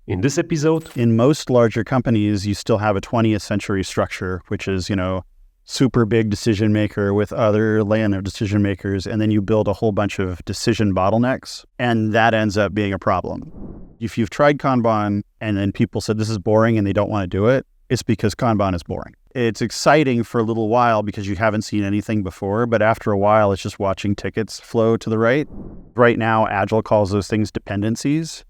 In this episode, in most larger companies, you still have a 20th century structure, which is, super big decision maker with other layer of decision makers, and then you build a whole bunch of decision bottlenecks, and that ends up being a problem. If you've tried Kanban and then people said this is boring and they don't want to do it, it's because Kanban is boring. It's exciting for a little while because you haven't seen anything before, but after a while, it's just watching tickets flow to the right. Right now, Agile calls those things dependencies.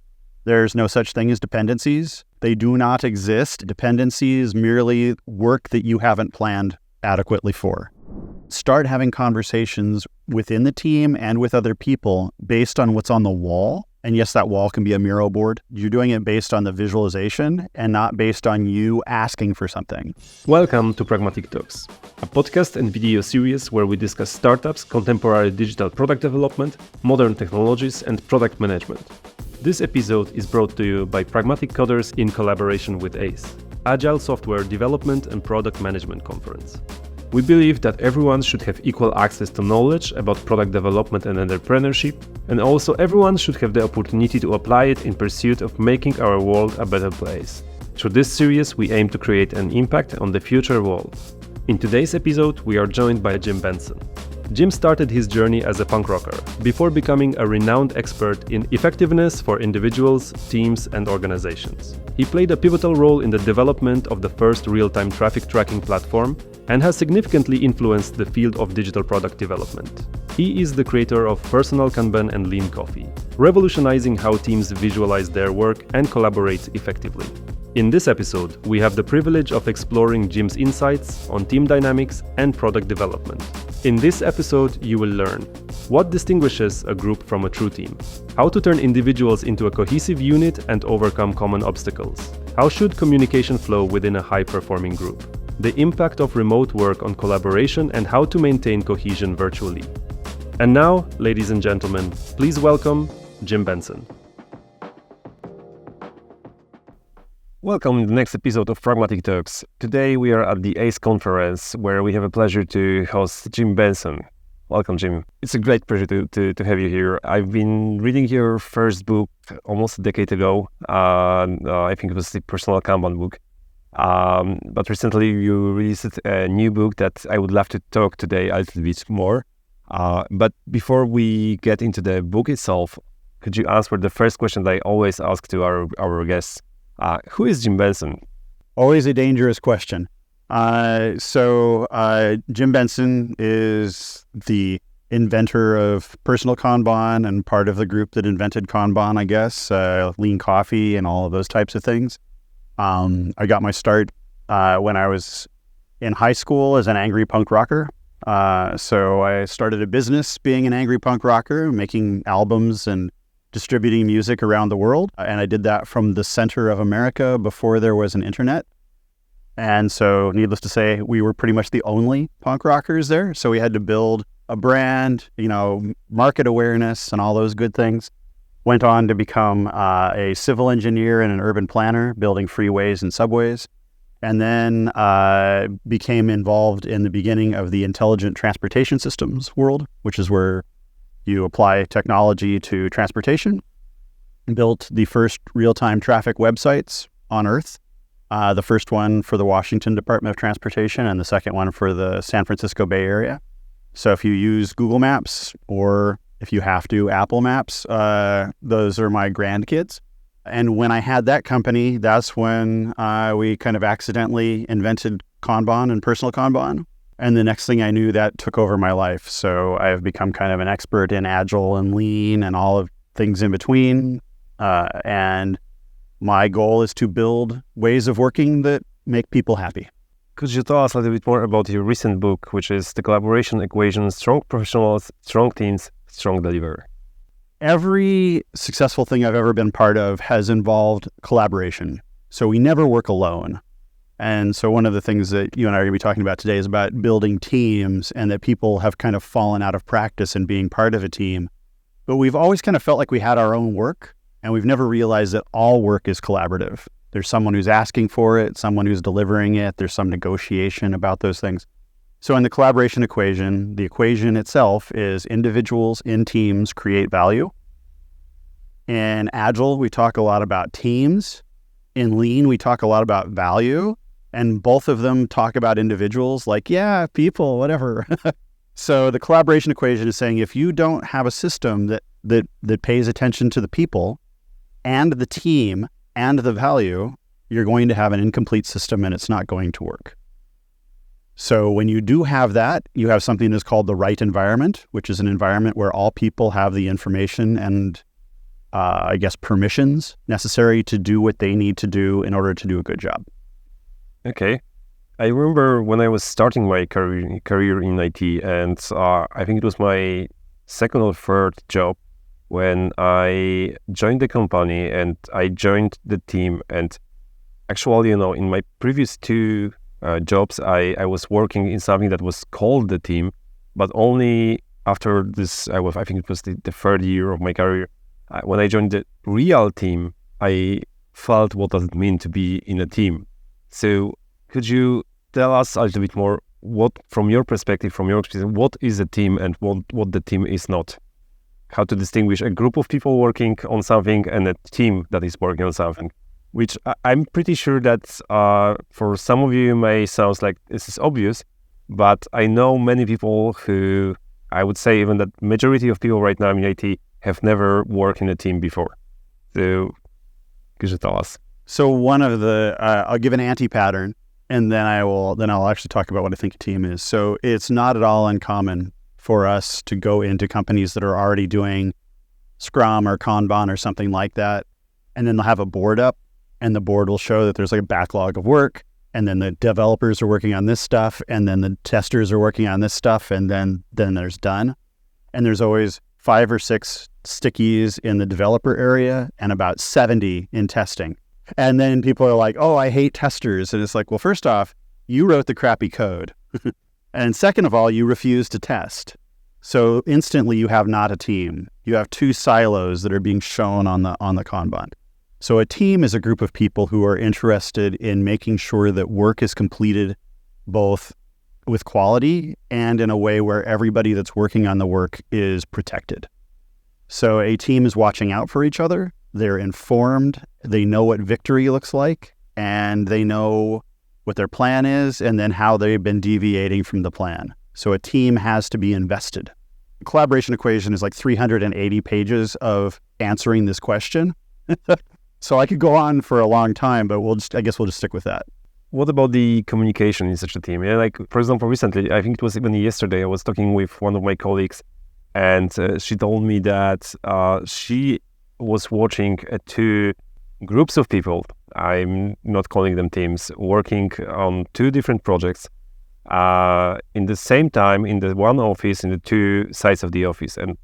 There's no such thing as dependencies. They do not exist. Dependencies merely work that you haven't planned adequately for. Start having conversations within the team and with other people based on what's on the wall. And yes, that wall can be a Miro board. You're doing it based on the visualization and not based on you asking for something. Welcome to Pragmatic Talks, a podcast and video series where we discuss startups, contemporary digital product development, modern technologies, and product management. This episode is brought to you by Pragmatic Coders in collaboration with ACE, Agile Software Development and Product Management Conference. We believe that everyone should have equal access to knowledge about product development and entrepreneurship, and also everyone should have the opportunity to apply it in pursuit of making our world a better place. Through this series, we aim to create an impact on the future world. In today's episode, we are joined by Jim Benson. Jim started his journey as a punk rocker before becoming a renowned expert in effectiveness for individuals, teams, and organizations. He played a pivotal role in the development of the first real-time traffic tracking platform and has significantly influenced the field of digital product development. He is the creator of Personal Kanban and Lean Coffee, revolutionizing how teams visualize their work and collaborate effectively. In this episode, we have the privilege of exploring Jim's insights on team dynamics and product development. In this episode, you will learn what distinguishes a group from a true team, how to turn individuals into a cohesive unit and overcome common obstacles, how should communication flow within a high-performing group, the impact of remote work on collaboration and how to maintain cohesion virtually. And now, ladies and gentlemen, please welcome Jim Benson. Welcome to the next episode of Pragmatic Talks. Today we are at the ACE conference where we have a pleasure to host Jim Benson. Welcome, Jim. It's a great pleasure to have you here. I've been reading your first book almost a decade ago. I think it was the Personal Kanban book. But recently you released a new book that I would love to talk today a little bit more. But before we get into the book itself, could you answer the first question that I always ask to our guests? Who is Jim Benson? Always a dangerous question. Jim Benson is the inventor of Personal Kanban and part of the group that invented Kanban, I guess, Lean Coffee and all of those types of things. I got my start when I was in high school as an angry punk rocker. So I started a business being an angry punk rocker, making albums and distributing music around the world. And I did that from the center of America before there was an internet. And so needless to say, we were pretty much the only punk rockers there. So we had to build a brand, market awareness and all those good things. Went on to become a civil engineer and an urban planner, building freeways and subways. And then became involved in the beginning of the intelligent transportation systems world, which is where you apply technology to transportation. Built the first real-time traffic websites on Earth. The first one for the Washington Department of Transportation and the second one for the San Francisco Bay Area. So if you use Google Maps or if you have to, Apple Maps, those are my grandkids. And when I had that company, that's when we kind of accidentally invented Kanban and Personal Kanban. And the next thing I knew, that took over my life. So I've become kind of an expert in Agile and Lean and all of things in between. And my goal is to build ways of working that make people happy. Could you tell us a little bit more about your recent book, which is The Collaboration Equation, Strong Professionals, Strong Teams, Strong Deliver? Every successful thing I've ever been part of has involved collaboration. So we never work alone. And so one of the things that you and I are going to be talking about today is about building teams, and that people have kind of fallen out of practice in being part of a team. But we've always kind of felt like we had our own work, and we've never realized that all work is collaborative. There's someone who's asking for it, someone who's delivering it, there's some negotiation about those things. So in the collaboration equation, the equation itself is individuals in teams create value. In Agile, we talk a lot about teams. In Lean, we talk a lot about value. And both of them talk about individuals like, yeah, people, whatever. So the collaboration equation is saying if you don't have a system that pays attention to the people and the team and the value, you're going to have an incomplete system and it's not going to work. So when you do have that, you have something that's called the right environment, which is an environment where all people have the information and permissions necessary to do what they need to do in order to do a good job. Okay. I remember when I was starting my career in IT, and I think it was my second or third job when I joined the company and I joined the team. And actually, in my previous two jobs, I was working in something that was called the team, but only after this, I think it was the third year of my career. When I joined the real team, I felt what does it mean to be in a team. So could you tell us a little bit more, what, from your perspective, from your experience, what is a team and what the team is not? How to distinguish a group of people working on something and a team that is working on something, which I'm pretty sure that for some of you may sound like this is obvious, but I know many people who, I would say even that majority of people right now in IT have never worked in a team before. So could you tell us? So one of the, I'll give an anti-pattern, and then I'll actually talk about what I think a team is. So it's not at all uncommon for us to go into companies that are already doing Scrum or Kanban or something like that, and then they'll have a board up, and the board will show that there's like a backlog of work, and then the developers are working on this stuff, and then the testers are working on this stuff, and then there's done. And there's always 5 or 6 stickies in the developer area and about 70 in testing. And then people are like, oh, I hate testers. And it's like, well, first off, you wrote the crappy code. And second of all, you refuse to test. So instantly you have not a team. You have 2 silos that are being shown on the Kanban. So a team is a group of people who are interested in making sure that work is completed both with quality and in a way where everybody that's working on the work is protected. So a team is watching out for each other. They're informed, they know what victory looks like, and they know what their plan is and then how they've been deviating from the plan. So a team has to be invested. The collaboration equation is like 380 pages of answering this question. So I could go on for a long time, but I guess we'll just stick with that. What about the communication in such a team? Yeah, like, for example, recently, I think it was even yesterday, I was talking with one of my colleagues, and she told me that she was watching 2 groups of people, I'm not calling them teams, working on 2 different projects in the same time in the one office, in the 2 sides of the office. And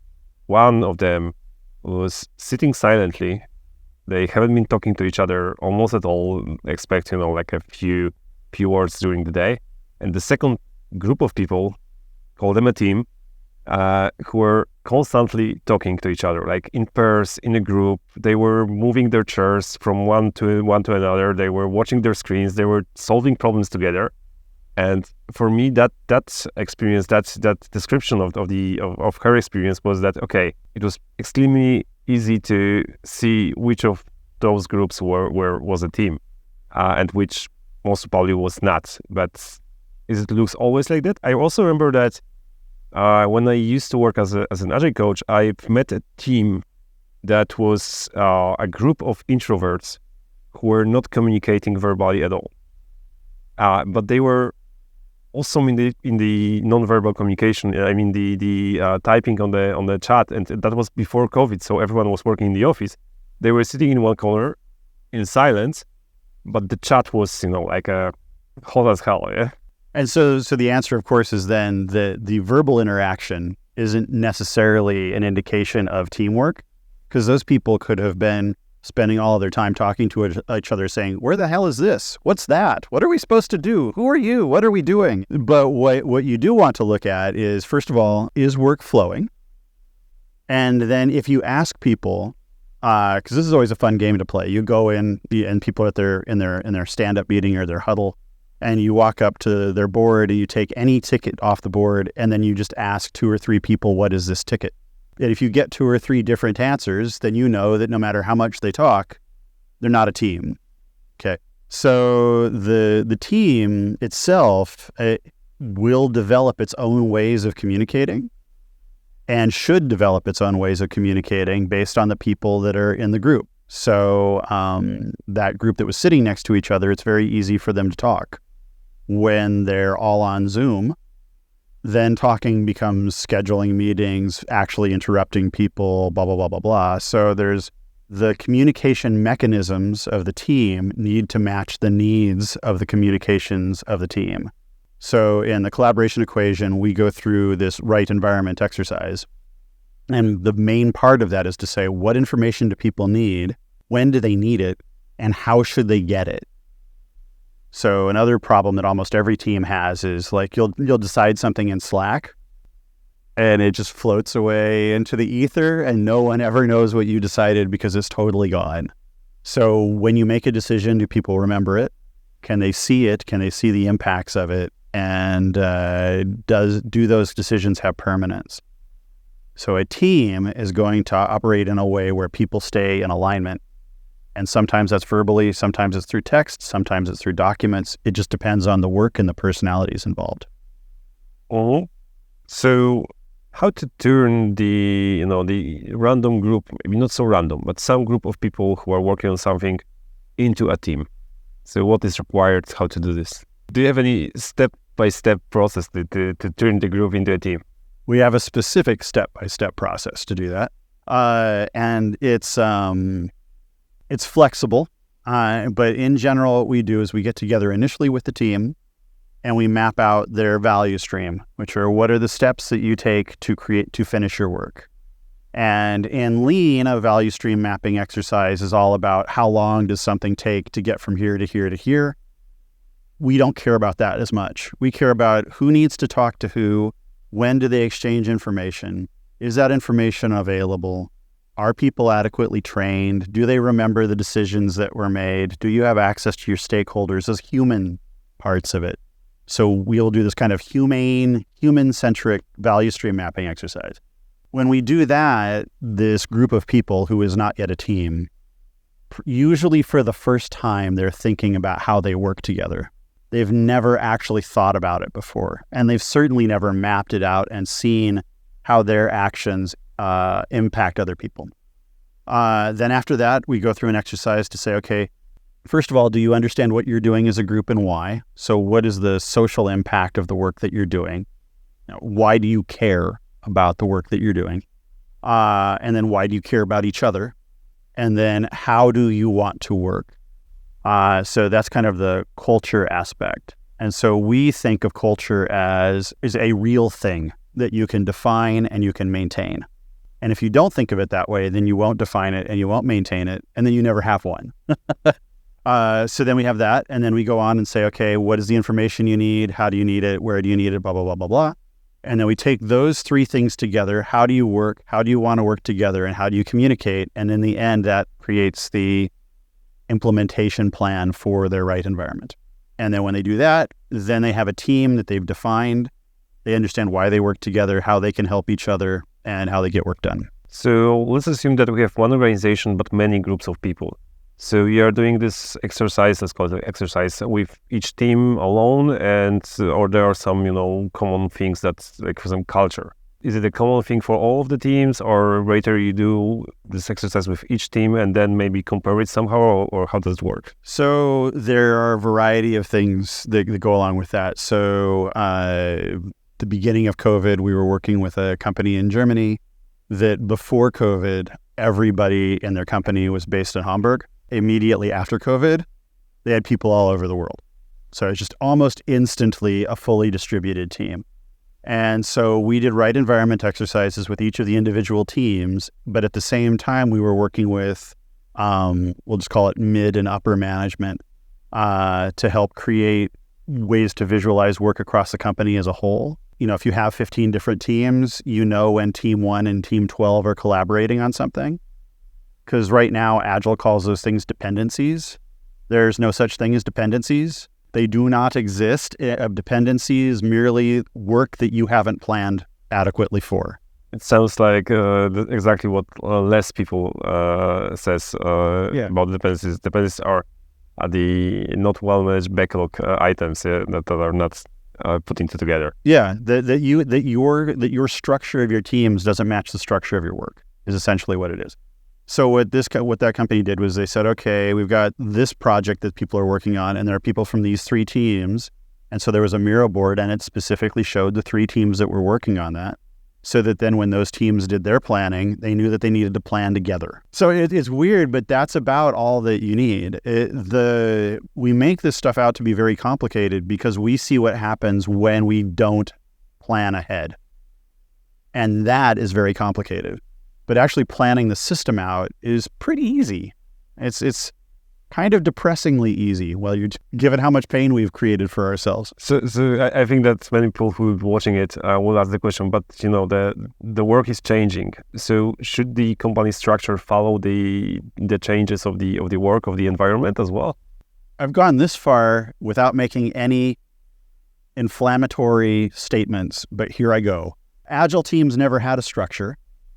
one of them was sitting silently. They haven't been talking to each other almost at all, except, like a few words during the day. And the second group of people, call them a team, who were constantly talking to each other, like in pairs, in a group. They were moving their chairs from one to another. They were watching their screens. They were solving problems together. And for me, that experience, that description of her experience was that, okay, it was extremely easy to see which of those groups was a team, and which most probably was not. But it looks always like that? I also remember that when I used to work as an Agile coach, I've met a team that was a group of introverts who were not communicating verbally at all. But they were also in the non-verbal communication. I mean the typing on the chat, and that was before COVID, so everyone was working in the office. They were sitting in one corner in silence, but the chat was like a hot as hell. Yeah. And so the answer, of course, is then the verbal interaction isn't necessarily an indication of teamwork, because those people could have been spending all of their time talking to each other saying, where the hell is this? What's that? What are we supposed to do? Who are you? What are we doing? But what you do want to look at is, first of all, is work flowing? And then if you ask people, because this is always a fun game to play, you go in and people are in their stand-up meeting or their huddle, and you walk up to their board and you take any ticket off the board, and then you just ask 2 or 3 people, what is this ticket? And if you get 2 or 3 different answers, then you know that no matter how much they talk, they're not a team. Okay. So the team itself will develop its own ways of communicating and should develop its own ways of communicating based on the people that are in the group. So that group that was sitting next to each other, it's very easy for them to talk. When they're all on Zoom, then talking becomes scheduling meetings, actually interrupting people, blah, blah, blah, blah, blah. So there's the communication mechanisms of the team need to match the needs of the communications of the team. So in the collaboration equation, we go through this right environment exercise. And the main part of that is to say, what information do people need? When do they need it? And how should they get it? So another problem that almost every team has is like you'll decide something in Slack and it just floats away into the ether and no one ever knows what you decided because it's totally gone. So when you make a decision, do people remember it? Can they see it? Can they see the impacts of it? And do those decisions have permanence? So a team is going to operate in a way where people stay in alignment. And sometimes that's verbally, sometimes it's through text, sometimes it's through documents. It just depends on the work and the personalities involved. Mm-hmm. So how to turn the random group, maybe not so random, but some group of people who are working on something into a team? So what is required, how to do this? Do you have any step-by-step process to turn the group into a team? We have a specific step-by-step process to do that. And it's flexible, but in general, what we do is we get together initially with the team and we map out their value stream, which are what are the steps that you take to finish your work. And in Lean, a value stream mapping exercise is all about how long does something take to get from here to here to here. We don't care about that as much. We care about who needs to talk to who, when do they exchange information, is that information available? Are people adequately trained? Do they remember the decisions that were made? Do you have access to your stakeholders as human parts of it? So we'll do this kind of human-centric value stream mapping exercise. When we do that, this group of people who is not yet a team, usually for the first time, they're thinking about how they work together. They've never actually thought about it before, and they've certainly never mapped it out and seen how their actions impact other people. Then after that, we go through an exercise to say, okay, first of all, do you understand what you're doing as a group and why? So what is the social impact of the work that you're doing? Why do you care about the work that you're doing? And then why do you care about each other? And then how do you want to work? So that's kind of the culture aspect. And so we think of culture as a real thing that you can define and you can maintain. And if you don't think of it that way, then you won't define it and you won't maintain it, and then you never have one. So then we have that, and then we go on and say, okay, what is the information you need? How do you need it? Where do you need it? Blah, blah, blah, blah, blah. And then we take those 3 things together. How do you work? How do you want to work together? And how do you communicate? And in the end, that creates the implementation plan for their right environment. And then when they do that, then they have a team that they've defined. They understand why they work together, how they can help each other, and how they get work done. So let's assume that we have one organization, but many groups of people. So you are doing this exercise, let's call it an exercise, with each team alone, or there are some, common things that's like some culture. Is it a common thing for all of the teams, or later you do this exercise with each team and then maybe compare it somehow, or how does it work? So there are a variety of things that go along with that. So the beginning of COVID, we were working with a company in Germany that before COVID, everybody in their company was based in Hamburg. Immediately after COVID, they had people all over the world. So it's just almost instantly a fully distributed team. And so we did right environment exercises with each of the individual teams, but at the same time, we were working with, we'll just call it mid and upper management, to help create ways to visualize work across the company as a whole. If you have 15 different teams, when team 1 and team 12 are collaborating on something. Because right now, Agile calls those things dependencies. There's no such thing as dependencies. They do not exist. A dependency is merely work that you haven't planned adequately for. It sounds like exactly what less people says about dependencies. Dependencies are the not well managed backlog items that are not put into together. Yeah, that your structure of your teams doesn't match the structure of your work is essentially what it is. So what that company did was they said, okay, we've got this project that people are working on, and there are people from these 3 teams, and so there was a Miro board, and it specifically showed the 3 teams that were working on that, so that then when those teams did their planning, they knew that they needed to plan together. So it's weird, but that's about all that you need. We make this stuff out to be very complicated because we see what happens when we don't plan ahead. And that is very complicated. But actually planning the system out is pretty easy. It's kind of depressingly easy, given how much pain we've created for ourselves. So I think that many people who are watching it will ask the question, but the work is changing. So should the company structure follow the changes of the work, of the environment as well? I've gone this far without making any inflammatory statements, but here I go. Agile teams never had a structure.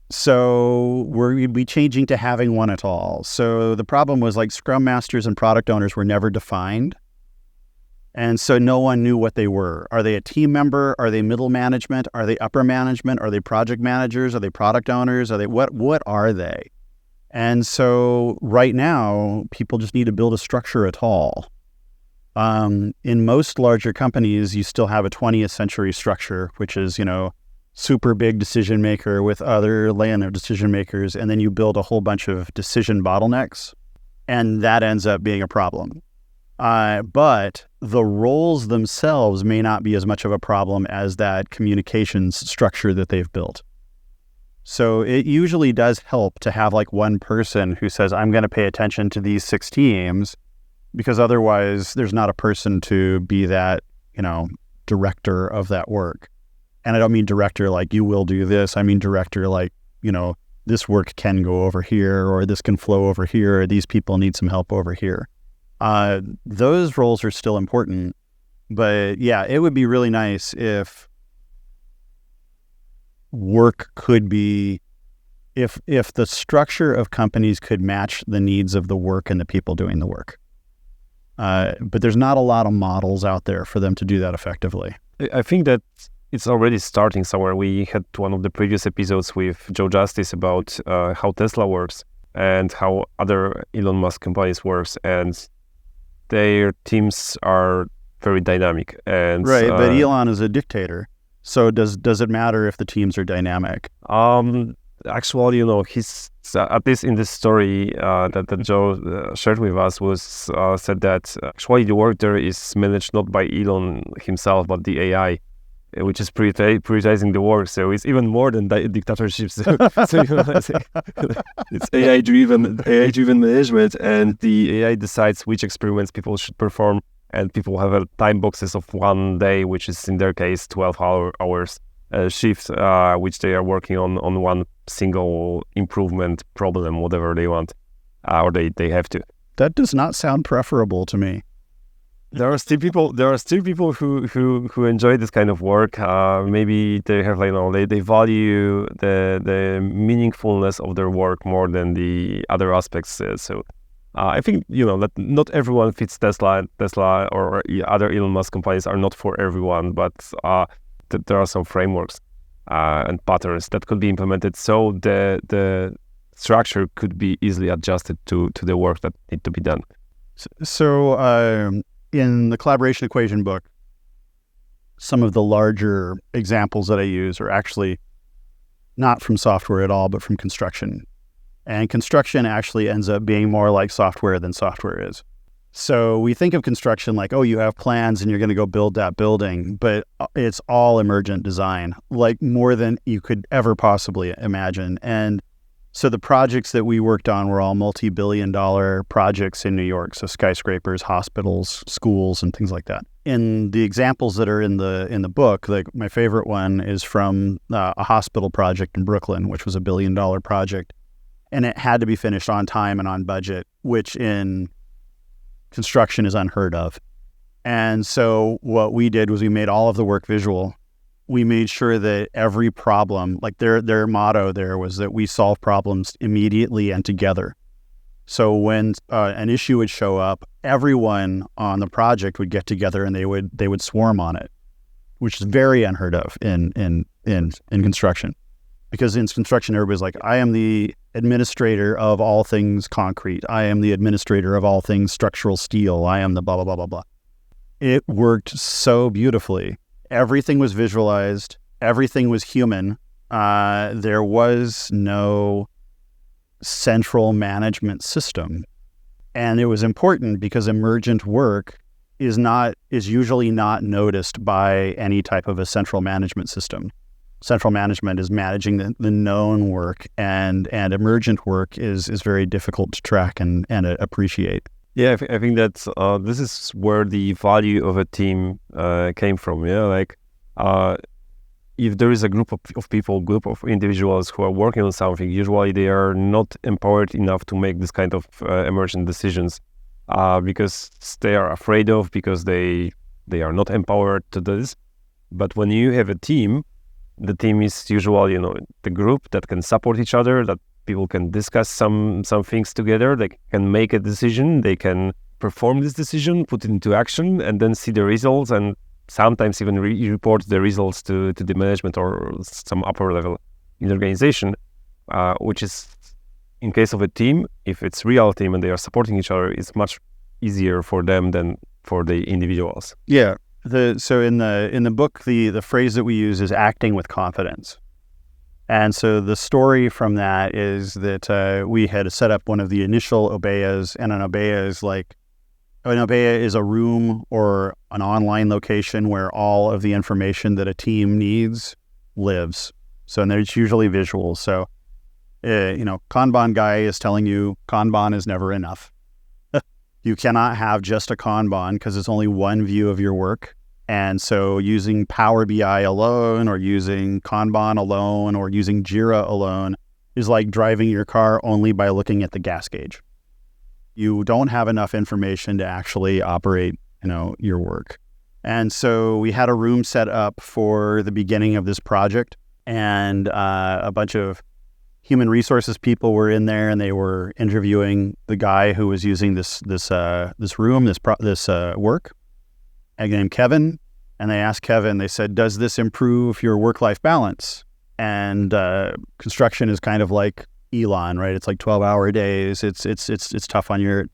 So we'd be changing to having one at all. So the problem was like Scrum Masters and product owners were never defined. And so no one knew what they were. Are they a team member? Are they middle management? Are they upper management? Are they project managers? Are they product owners? Are they what are they? And so right now, people just need to build a structure at all. In most larger companies, you still have a 20th century structure, which is, super big decision maker with other layer of decision makers, and then you build a whole bunch of decision bottlenecks, and that ends up being a problem. But the roles themselves may not be as much of a problem as that communications structure that they've built. So it usually does help to have like one person who says, I'm going to pay attention to these 6 teams, because otherwise there's not a person to be that, director of that work. And I don't mean director like you will do this. I mean director like, this work can go over here, or this can flow over here, or these people need some help over here. Those roles are still important. But yeah, it would be really nice if work could be, if the structure of companies could match the needs of the work and the people doing the work. But there's not a lot of models out there for them to do that effectively. I think that it's already starting somewhere. We had one of the previous episodes with Joe Justice about how Tesla works and how other Elon Musk companies works, and their teams are very dynamic. And right, but Elon is a dictator. So does it matter if the teams are dynamic? Actually, he's at least in this story that Joe shared with us was said that actually the work there is managed not by Elon himself, but the AI, which is prioritizing the work. So it's even more than dictatorships. So it's AI-driven management, and the AI decides which experiments people should perform, and people have a time boxes of 1 day, which is in their case 12 hours shift, which they are working on one single improvement problem, whatever they want, or they have to. That does not sound preferable to me. There are still people who enjoy this kind of work. Maybe they have they value the meaningfulness of their work more than the other aspects. So I think that not everyone fits Tesla or other Elon Musk companies are not for everyone, but there are some frameworks and patterns that could be implemented, so the structure could be easily adjusted to the work that need to be done. So in the collaboration equation book, some of the larger examples that I use are actually not from software at all, but from construction. And construction actually ends up being more like software than software is. So we think of construction like, oh, you have plans and you're going to go build that building, but it's all emergent design, like more than you could ever possibly imagine. And so the projects that we worked on were all multi-billion-dollar projects in New York. So skyscrapers, hospitals, schools, and things like that. In the examples that are in the book, like my favorite one is from a hospital project in Brooklyn, which was $1 billion project. And it had to be finished on time and on budget, which in construction is unheard of. And so what we did was we made all of the work visual. we made sure that every problem, like their motto there was that we solve problems immediately and together. So when an issue would show up, everyone on the project would get together and they would swarm on it, which is very unheard of in construction. Because in construction, everybody's like, I am the administrator of all things concrete. I am the administrator of all things structural steel. I am the blah, blah, blah, blah, blah. It worked so beautifully. Everything was visualized. Everything was human. There was no central management system. And it was important because emergent work is usually not noticed by any type of a central management system. Central management is managing the known work, and emergent work is very difficult to track and appreciate. Yeah, I think that this is where the value of a team came from. Yeah, like if there is a group of people, group of individuals who are working on something, usually they are not empowered enough to make this kind of emergent decisions because they are afraid of, because they are not empowered to do this. But when you have a team, the team is usually, the group that can support each other, that people can discuss some things together, they can make a decision, they can perform this decision, put it into action, and then see the results, and sometimes even report the results to the management or some upper level in the organization, which is, in case of a team, if it's real team and they are supporting each other, it's much easier for them than for the individuals. Yeah. So in the book, the phrase that we use is acting with confidence. And so the story from that is that we had set up one of the initial obeyas, and an obeya is a room or an online location where all of the information that a team needs lives. So and there's usually visuals. So, Kanban guy is telling you Kanban is never enough. You cannot have just a Kanban because it's only one view of your work. And so using Power BI alone, or using Kanban alone, or using Jira alone is like driving your car only by looking at the gas gauge. You don't have enough information to actually operate, your work. And so we had a room set up for the beginning of this project, and a bunch of human resources people were in there, and they were interviewing the guy who was using this room, this work, a guy named Kevin. And they asked Kevin, they said, does this improve your work-life balance? And construction is kind of like Elon, right? It's like 12-hour days. It's tough on you.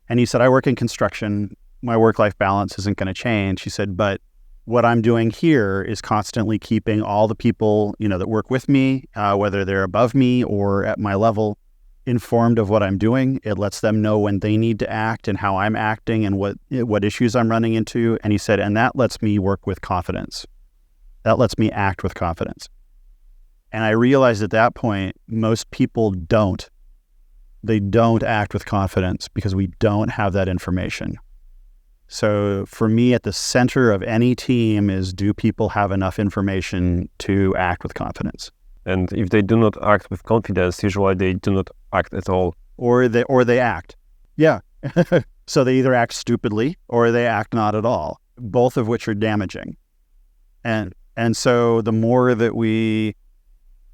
And he said, I work in construction. My work-life balance isn't going to change. He said, but what I'm doing here is constantly keeping all the people, that work with me, whether they're above me or at my level, informed of what I'm doing. It lets them know when they need to act and how I'm acting and what issues I'm running into. And he said, and that lets me work with confidence. That lets me act with confidence. And I realized at that point, most people don't. They don't act with confidence because we don't have that information. So for me, at the center of any team is, do people have enough information to act with confidence? And if they do not act with confidence, usually they do not act at all. Or they act. Yeah. So they either act stupidly or they act not at all, both of which are damaging. And so the more that we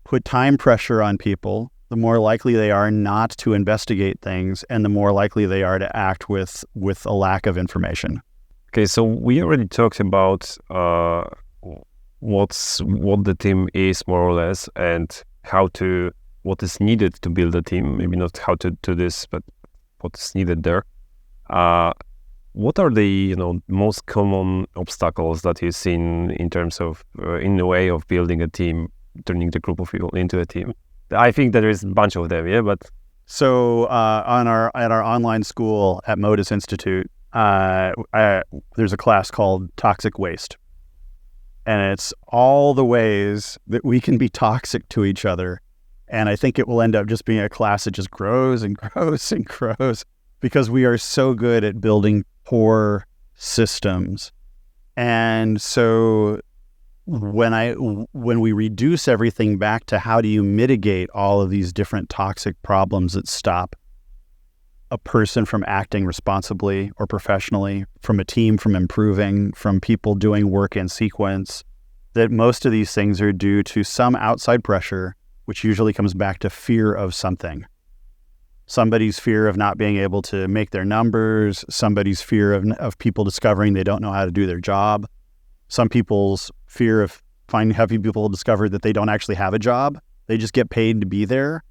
put time pressure on people, the more likely they are not to investigate things, and the more likely they are to act with a lack of information. Okay, so we already talked about what the team is, more or less, and what is needed to build a team. Maybe not how to do this, but what is needed there. What are the most common obstacles that you've seen in terms of in the way of building a team, turning the group of people into a team? I think there is a bunch of them, yeah, but... So at our online school at Modus Institute, there's a class called Toxic Waste. And it's all the ways that we can be toxic to each other. And I think it will end up just being a class that just grows and grows and grows because we are so good at building poor systems. And so when we reduce everything back to how do you mitigate all of these different toxic problems that stop a person from acting responsibly or professionally, from a team from improving, from people doing work in sequence, that most of these things are due to some outside pressure, which usually comes back to fear of something. Somebody's fear of not being able to make their numbers, somebody's fear of people discovering they don't know how to do their job, some people's fear of having people discover that they don't actually have a job. They just get paid to be there.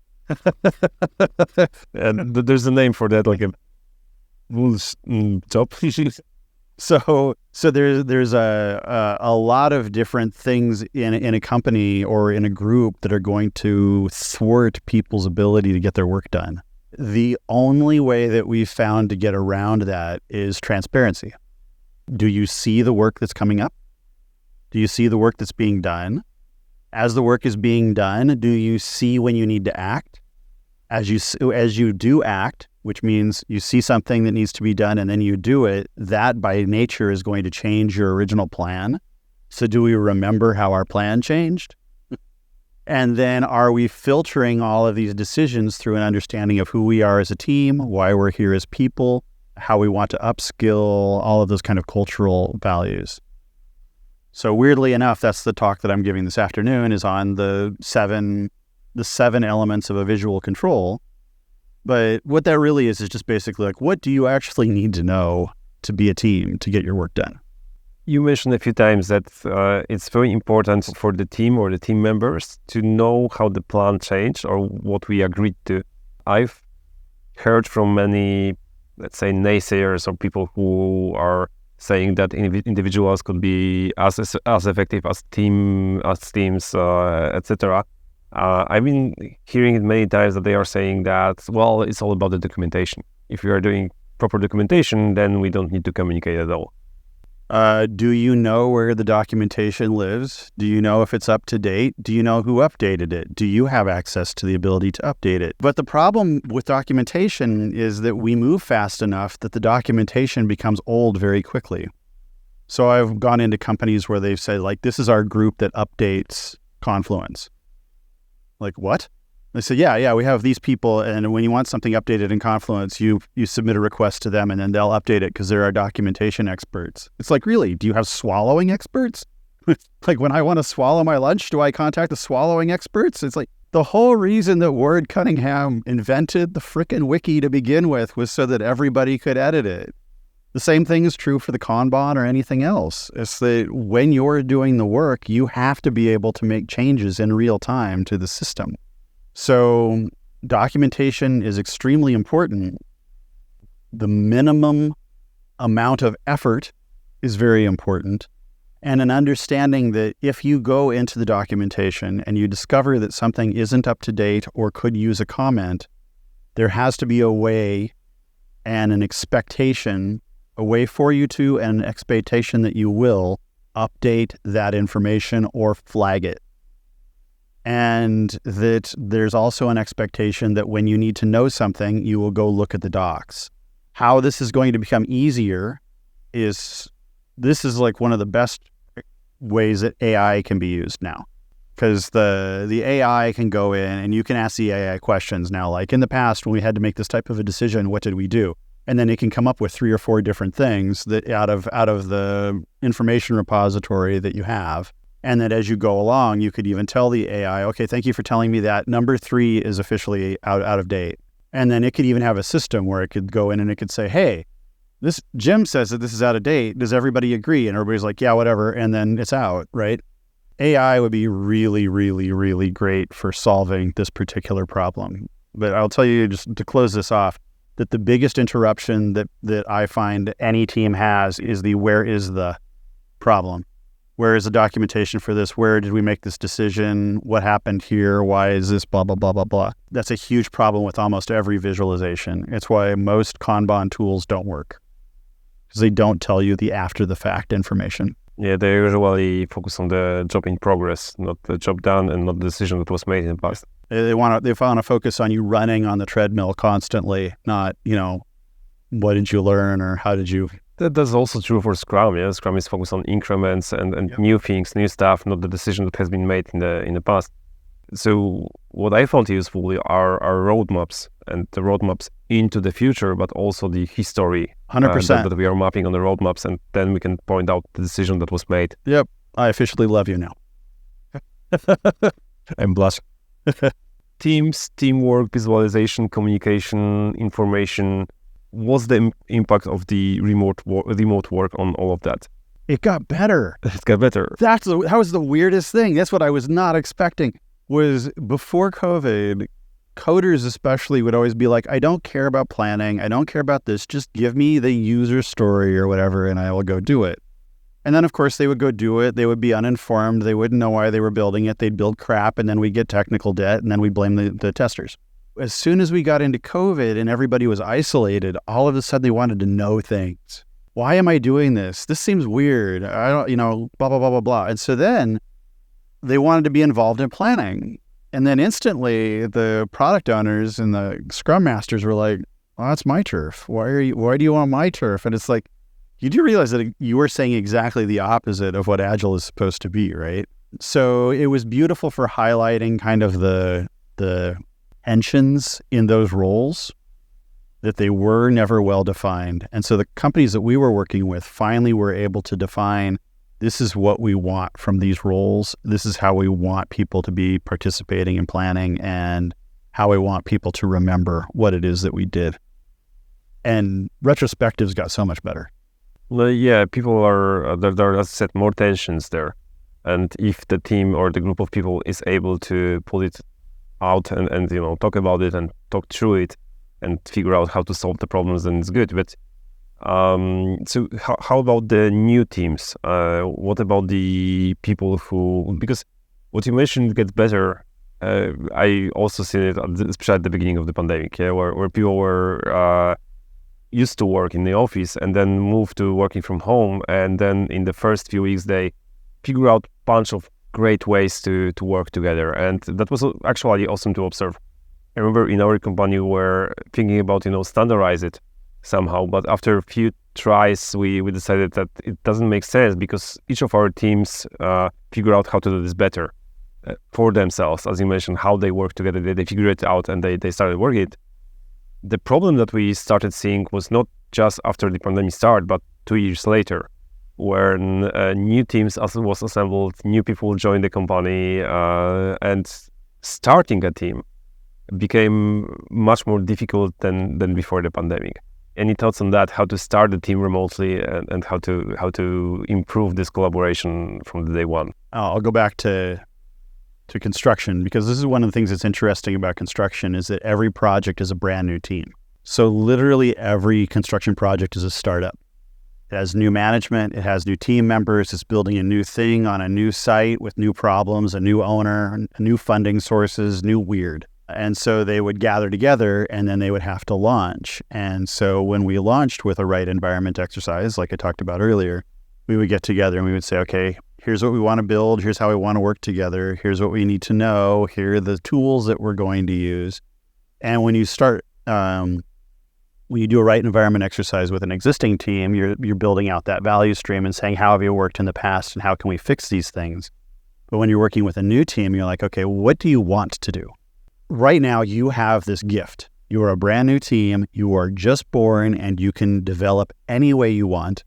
And there's a name for that, like a job. So there's a lot of different things in a company or in a group that are going to thwart people's ability to get their work done. The only way that we've found to get around that is transparency. Do you see the work that's coming up? Do you see the work that's being done? As the work is being done, do you see when you need to act? As you do act, which means you see something that needs to be done and then you do it, that by nature is going to change your original plan. So do we remember how our plan changed? And then are we filtering all of these decisions through an understanding of who we are as a team, why we're here as people, how we want to upskill, all of those kind of cultural values. So weirdly enough, that's the talk that I'm giving this afternoon, is on the seven elements of a visual control. But what that really is just basically like, what do you actually need to know to be a team, to get your work done? You mentioned a few times that it's very important for the team or the team members to know how the plan changed or what we agreed to. I've heard from many, let's say, naysayers or people who are saying that individuals could be as effective as teams, etc. I've been hearing it many times that they are saying that, well, it's all about the documentation. If you are doing proper documentation, then we don't need to communicate at all. Do you know where the documentation lives? Do you know if it's up to date? Do you know who updated it? Do you have access to the ability to update it? But the problem with documentation is that we move fast enough that the documentation becomes old very quickly. So I've gone into companies where they've said, like, this is our group that updates Confluence. Like, what? They say, yeah, we have these people, and when you want something updated in Confluence, you submit a request to them, and then they'll update it because they're our documentation experts. It's like, really? Do you have swallowing experts? Like, when I want to swallow my lunch, do I contact the swallowing experts? It's like, the whole reason that Ward Cunningham invented the frickin' wiki to begin with was so that everybody could edit it. The same thing is true for the Kanban or anything else. It's that when you're doing the work, you have to be able to make changes in real time to the system. So documentation is extremely important. The minimum amount of effort is very important. And an understanding that if you go into the documentation and you discover that something isn't up to date or could use a comment, there has to be a way and an expectation, a way for you to, and an expectation that you will update that information or flag it. And that there's also an expectation that when you need to know something, you will go look at the docs. How this is going to become easier is, this is like one of the best ways that AI can be used now. Because the AI can go in and you can ask the AI questions now. Like in the past, when we had to make this type of a decision, what did we do? And then it can come up with 3 or 4 different things that out of the information repository that you have. And that as you go along, you could even tell the AI, okay, thank you for telling me that number 3 is officially out of date. And then it could even have a system where it could go in and it could say, hey, this Jim says that this is out of date. Does everybody agree? And everybody's like, yeah, whatever. And then it's out, right? AI would be really, really, really great for solving this particular problem. But I'll tell you, just to close this off, that the biggest interruption that I find any team has is the where is the problem? Where is the documentation for this? Where did we make this decision? What happened here? Why is this blah, blah, blah, blah, blah? That's a huge problem with almost every visualization. It's why most Kanban tools don't work, because they don't tell you the after-the-fact information. Yeah, they usually focus on the job in progress, not the job done and not the decision that was made in the past. They want to focus on you running on the treadmill constantly, not, what did you learn or how did you... That's also true for Scrum. Yeah, Scrum is focused on increments and yep. New things, new stuff, not the decision that has been made in the past. So what I found useful are roadmaps, and the roadmaps into the future, but also the history 100% that we are mapping on the roadmaps, and then we can point out the decision that was made. Yep. I officially love you now. I'm blushing. Teams, teamwork, visualization, communication, information. What's the impact of the remote work on all of that? It got better. It got better. That was the weirdest thing. That's what I was not expecting. Was before COVID, coders especially would always be like, I don't care about planning. I don't care about this. Just give me the user story or whatever, and I will go do it. And then, of course, they would go do it. They would be uninformed. They wouldn't know why they were building it. They'd build crap, and then we'd get technical debt, and then we'd blame the testers. As soon as we got into COVID and everybody was isolated, all of a sudden they wanted to know things. Why am I doing this? This seems weird. I don't, blah, blah, blah, blah, blah. And so then they wanted to be involved in planning. And then instantly the product owners and the scrum masters were like, oh, that's my turf. Why do you want my turf? And it's like, you do realize that you were saying exactly the opposite of what Agile is supposed to be, right? So it was beautiful for highlighting kind of the tensions in those roles, that they were never well defined. And so the companies that we were working with finally were able to define, this is what we want from these roles. This is how we want people to be participating in planning, and how we want people to remember what it is that we did. And retrospectives got so much better. Well, yeah, people are, there are, as I said, more tensions there. And if the team or the group of people is able to pull it out and talk about it and talk through it and figure out how to solve the problems, then it's good. But so how about the new teams? What about the people who, because what you mentioned gets better. I also seen it, especially at the beginning of the pandemic, where people were used to work in the office and then moved to working from home. And then in the first few weeks, they figure out a bunch of great ways to work together. And that was actually awesome to observe. I remember in our company, we were thinking about, standardize it somehow. But after a few tries, we decided that it doesn't make sense, because each of our teams figure out how to do this better for themselves. As you mentioned, how they work together, they figure it out and they started working it. The problem that we started seeing was not just after the pandemic started, but 2 years later, when new teams was assembled, new people joined the company, and starting a team became much more difficult than before the pandemic. Any thoughts on that? How to start the team remotely and how to improve this collaboration from the day one? I'll go back to construction, because this is one of the things that's interesting about construction, is that every project is a brand new team. So literally every construction project is a startup. It has new management, it has new team members, it's building a new thing on a new site with new problems, a new owner, new funding sources, new weird. And so they would gather together and then they would have to launch. And so when we launched with a right environment exercise, like I talked about earlier, we would get together and we would say, okay, here's what we want to build. Here's how we want to work together. Here's what we need to know. Here are the tools that we're going to use. And when you start, when you do a right environment exercise with an existing team, you're building out that value stream and saying, how have you worked in the past and how can we fix these things? But when you're working with a new team, you're like, okay, what do you want to do? Right now, you have this gift. You are a brand new team. You are just born and you can develop any way you want.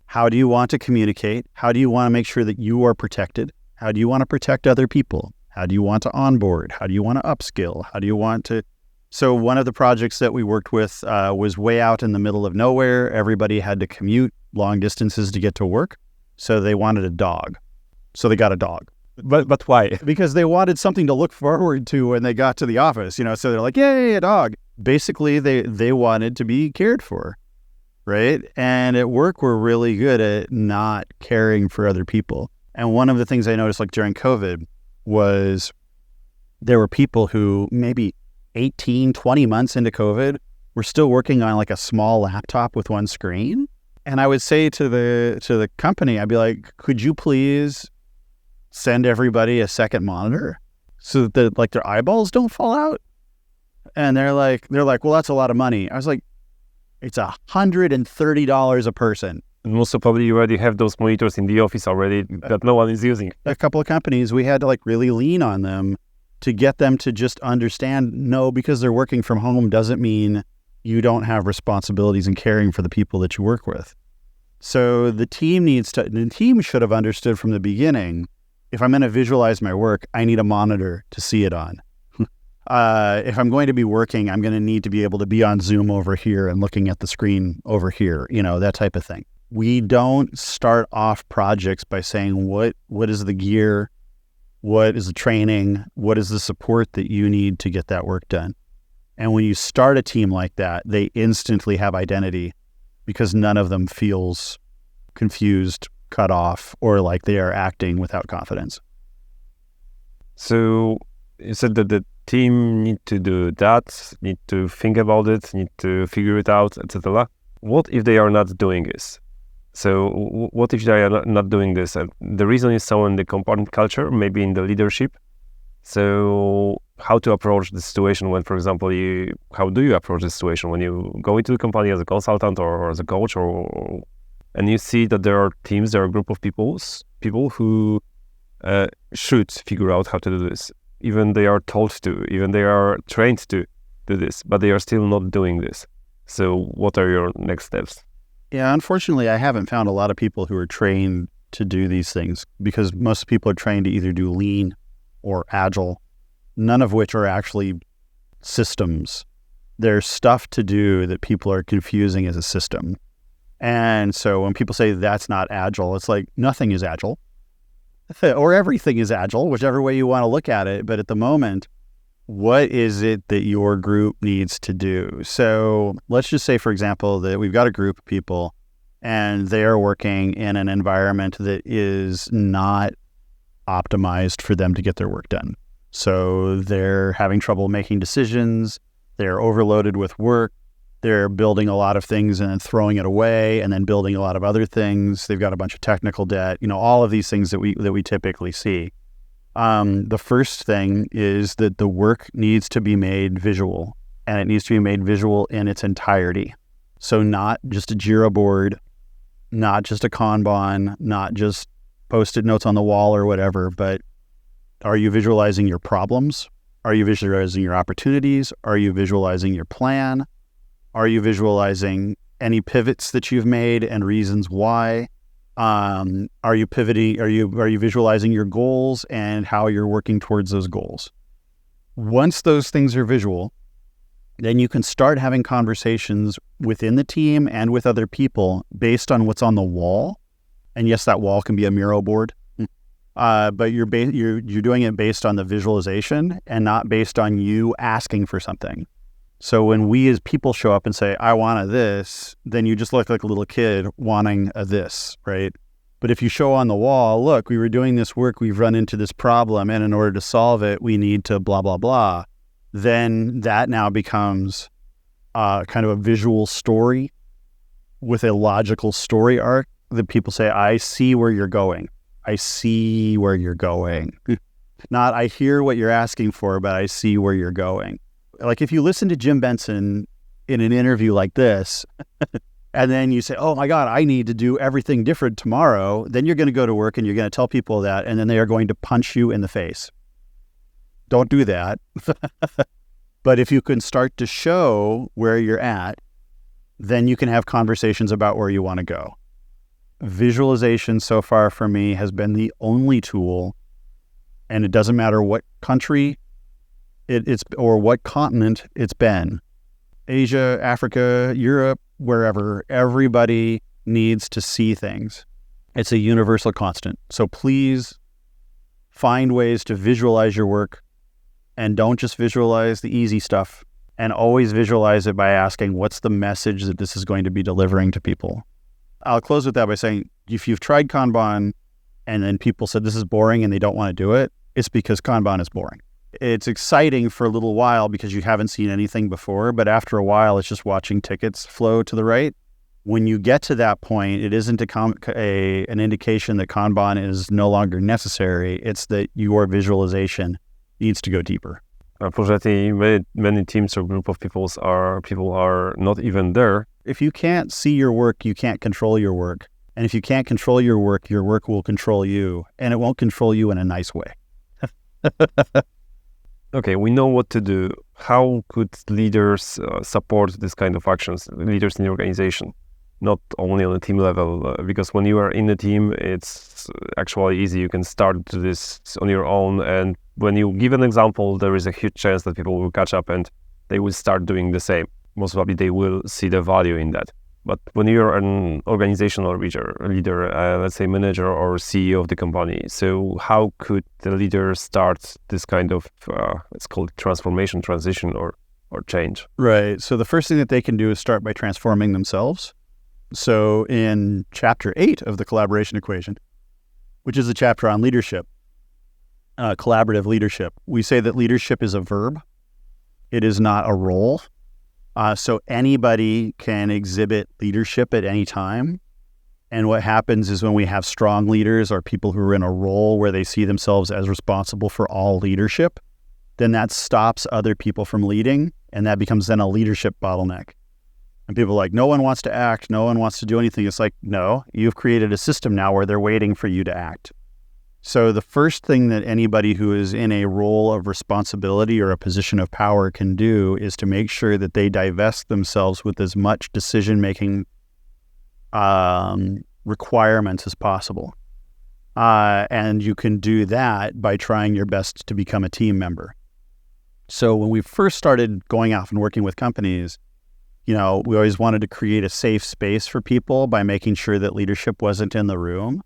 How do you want to communicate? How do you want to make sure that you are protected? How do you want to protect other people? How do you want to onboard? How do you want to upskill? How do you want to... So one of the projects that we worked with was way out in the middle of nowhere. Everybody had to commute long distances to get to work. So they wanted a dog. So they got a dog. But why? Because they wanted something to look forward to when they got to the office, so they're like, yay, a dog. Basically, they wanted to be cared for, right? And at work, we're really good at not caring for other people. And one of the things I noticed, like during COVID, was there were people who maybe 18, 20 months into COVID were still working on like a small laptop with one screen. And I would say to the company, I'd be like, could you please send everybody a second monitor so that like their eyeballs don't fall out? And they're like, well, that's a lot of money. I was like, it's $130 a person. And most probably you already have those monitors in the office already that no one is using. A couple of companies, we had to like really lean on them to get them to just understand, no, because they're working from home doesn't mean you don't have responsibilities in caring for the people that you work with. So the team should have understood from the beginning, if I'm going to visualize my work, I need a monitor to see it on. If I'm going to be working, I'm going to need to be able to be on Zoom over here and looking at the screen over here, that type of thing. We don't start off projects by saying, what is the gear? What is the training? What is the support that you need to get that work done? And when you start a team like that, they instantly have identity because none of them feels confused, cut off, or like they are acting without confidence. So you said that the team need to do that, need to think about it, need to figure it out, etc. What if they are not doing this? So what if they are not doing this? The reason is so in the component culture, maybe in the leadership. So how to approach the situation when, for example, how do you approach the situation when you go into the company as a consultant or as a coach, and you see that there are teams, there are a group of people who should figure out how to do this. Even they are told to, even they are trained to do this, but they are still not doing this. So what are your next steps? Yeah, unfortunately, I haven't found a lot of people who are trained to do these things because most people are trained to either do Lean or Agile, none of which are actually systems. There's stuff to do that people are confusing as a system. And so when people say that's not Agile, it's like nothing is Agile or everything is Agile, whichever way you want to look at it. But at the moment, what is it that your group needs to do? So let's just say, for example, that we've got a group of people and they are working in an environment that is not optimized for them to get their work done. So they're having trouble making decisions. They're overloaded with work. They're building a lot of things and then throwing it away and then building a lot of other things. They've got a bunch of technical debt, all of these things that we typically see. The first thing is that the work needs to be made visual, and it needs to be made visual in its entirety. So not just a Jira board, not just a Kanban, not just Post-it notes on the wall or whatever, but are you visualizing your problems? Are you visualizing your opportunities? Are you visualizing your plan? Are you visualizing any pivots that you've made and reasons why? Are you pivoting? Are you visualizing your goals and how you're working towards those goals? Once those things are visual, then you can start having conversations within the team and with other people based on what's on the wall. And yes, that wall can be a mural board, but you're doing it based on the visualization and not based on you asking for something. So when we as people show up and say, I want a this, then you just look like a little kid wanting a this, right? But if you show on the wall, look, we were doing this work, we've run into this problem, and in order to solve it, we need to blah, blah, blah, then that now becomes kind of a visual story with a logical story arc that people say, I see where you're going. I see where you're going. Not I hear what you're asking for, but I see where you're going. Like if you listen to Jim Benson in an interview like this, and then you say, oh my God, I need to do everything different tomorrow, then you're going to go to work and you're going to tell people that, and then they are going to punch you in the face. Don't do that. But if you can start to show where you're at, then you can have conversations about where you want to go. Visualization so far for me has been the only tool, and it doesn't matter what country it's or what continent it's been. Asia, Africa, Europe, wherever, everybody needs to see things. It's a universal constant. So please find ways to visualize your work, and don't just visualize the easy stuff, and always visualize it by asking, what's the message that this is going to be delivering to people? I'll close with that by saying, if you've tried Kanban and then people said this is boring and they don't want to do it, it's because Kanban is boring. It's exciting for a little while because you haven't seen anything before, but after a while, it's just watching tickets flow to the right. When you get to that point, it isn't an indication that Kanban is no longer necessary. It's that your visualization needs to go deeper. Unfortunately, many teams or group of people are not even there. If you can't see your work, you can't control your work. And if you can't control your work will control you, and it won't control you in a nice way. Okay, we know what to do. How could leaders support this kind of actions, leaders in the organization? not only on the team level, because when you are in the team, it's actually easy. You can start this on your own, and when you give an example, there is a huge chance that people will catch up and they will start doing the same. Most probably they will see the value in that. But when you're an organizational leader, let's say manager or CEO of the company, so how could the leader start this kind of, let's call it transformation, transition, or change? Right. So the first thing that they can do is start by transforming themselves. So in chapter 8 of the collaboration equation, which is a chapter on leadership, collaborative leadership, we say that leadership is a verb. It is not a role. So anybody can exhibit leadership at any time. And what happens is when we have strong leaders or people who are in a role where they see themselves as responsible for all leadership, then that stops other people from leading, and that becomes then a leadership bottleneck. And people are like, no one wants to act, no one wants to do anything. It's like, no, you've created a system now where they're waiting for you to act. So the first thing that anybody who is in a role of responsibility or a position of power can do is to make sure that they divest themselves with as much decision-making requirements as possible. And you can do that by trying your best to become a team member. So when we first started going off and working with companies, we always wanted to create a safe space for people by making sure that leadership wasn't in the room.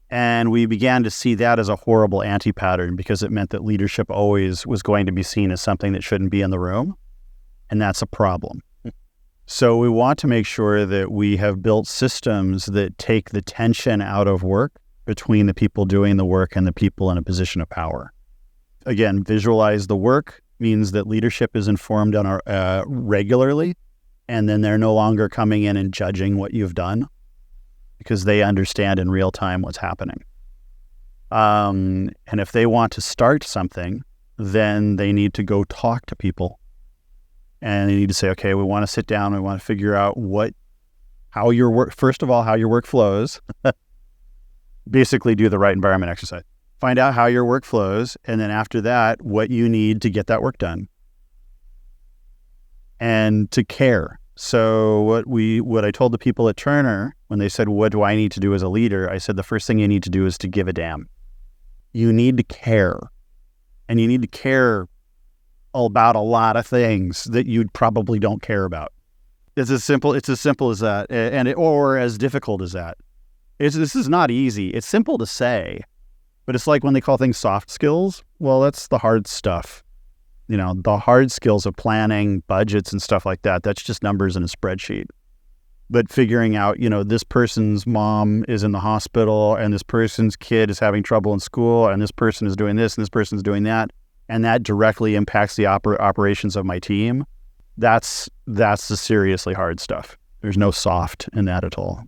And we began to see that as a horrible anti-pattern because it meant that leadership always was going to be seen as something that shouldn't be in the room. And that's a problem. So we want to make sure that we have built systems that take the tension out of work between the people doing the work and the people in a position of power. Again, visualize the work means that leadership is informed on regularly, and then they're no longer coming in and judging what you've done because they understand in real time what's happening. And if they want to start something, then they need to go talk to people. And they need to say, okay, we want to sit down, we want to figure out how your work flows. Basically do the right environment exercise. Find out how your work flows, and then after that, what you need to get that work done. And to care. So what I told the people at Turner, when they said, what do I need to do as a leader? I said, the first thing you need to do is to give a damn. You need to care. And you need to care about a lot of things that you probably don't care about. It's as simple as that, or as difficult as that. This is not easy. It's simple to say, but it's like when they call things soft skills. Well, that's the hard stuff. The hard skills of planning, budgets, and stuff like that. That's just numbers in a spreadsheet. But figuring out, this person's mom is in the hospital, and this person's kid is having trouble in school, and this person is doing this, and this person's doing that, and that directly impacts the operations of my team. That's the seriously hard stuff. There's no soft in that at all.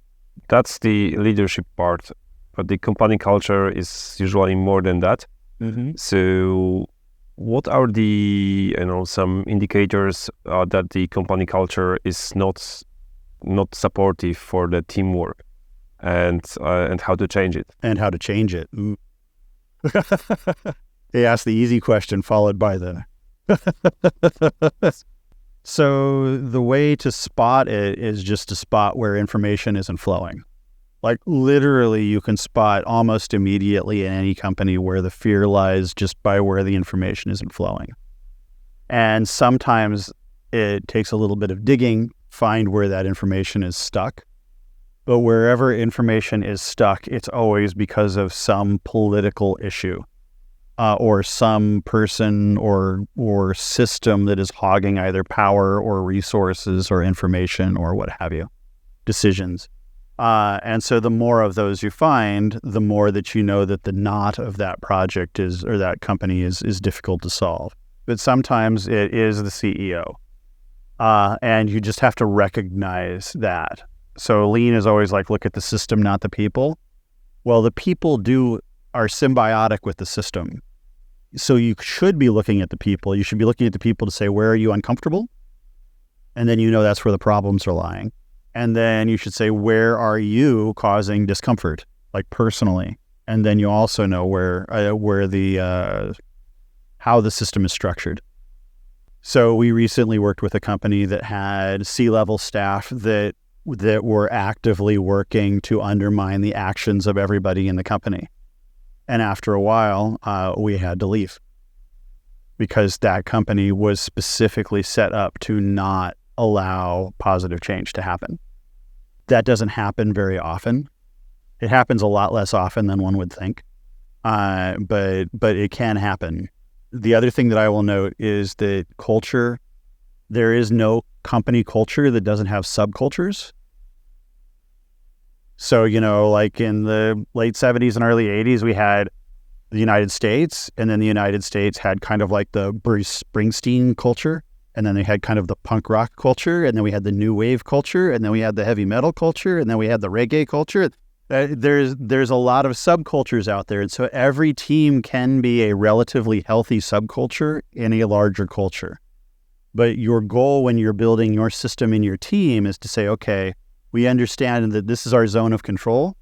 That's the leadership part, but the company culture is usually more than that. Mm-hmm. So what are the some indicators that the company culture is not supportive for the teamwork, and how to change it? And how to change it. They asked the easy question followed by the... So the way to spot it is just to spot where information isn't flowing. Like literally you can spot almost immediately in any company where the fear lies just by where the information isn't flowing. And sometimes it takes a little bit of digging, find where that information is stuck. But wherever information is stuck, it's always because of some political issue. Or some person or system that is hogging either power or resources or information or what have you, decisions. And so the more of those you find, the more that you know that the knot of that project or that company is difficult to solve. But sometimes it is the CEO. And you just have to recognize that. So Lean is always like, look at the system, not the people. Well, the people are symbiotic with the system. So you should be looking at the people. You should be looking at the people to say, where are you uncomfortable? And then that's where the problems are lying. And then you should say, where are you causing discomfort, like personally? And then you also know how the system is structured. So we recently worked with a company that had C-level staff that that were actively working to undermine the actions of everybody in the company. And after a while, we had to leave because that company was specifically set up to not allow positive change to happen. That doesn't happen very often. It happens a lot less often than one would think, but it can happen. The other thing that I will note is that culture, there is no company culture that doesn't have subcultures. So, like in the late 70s and early 80s, we had the United States, and then the United States had kind of like the Bruce Springsteen culture, and then they had kind of the punk rock culture, and then we had the new wave culture, and then we had the heavy metal culture, and then we had the reggae culture. There's a lot of subcultures out there, and so every team can be a relatively healthy subculture in a larger culture. But your goal when you're building your system in your team is to say, okay, we understand that this is our zone of control,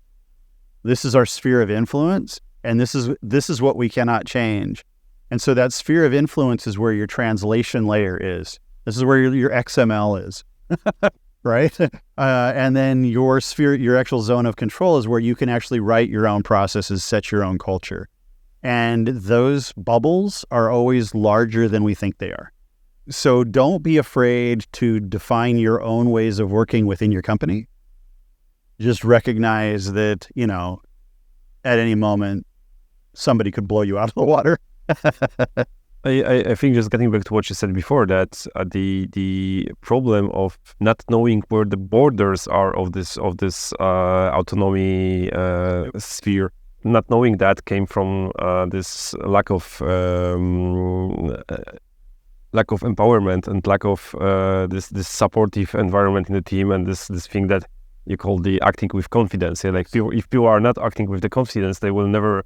this is our sphere of influence, and this is what we cannot change. And so that sphere of influence is where your translation layer is. This is where your XML is, right? And then your sphere, your actual zone of control is where you can actually write your own processes, set your own culture. And those bubbles are always larger than we think they are. So don't be afraid to define your own ways of working within your company. Just recognize that, at any moment, somebody could blow you out of the water. I think just getting back to what you said before, that the problem of not knowing where the borders are of this autonomy sphere, not knowing that came from this lack of empowerment and lack of this supportive environment in the team, and this thing that you call the acting with confidence. Yeah? Like if people are not acting with the confidence, they will never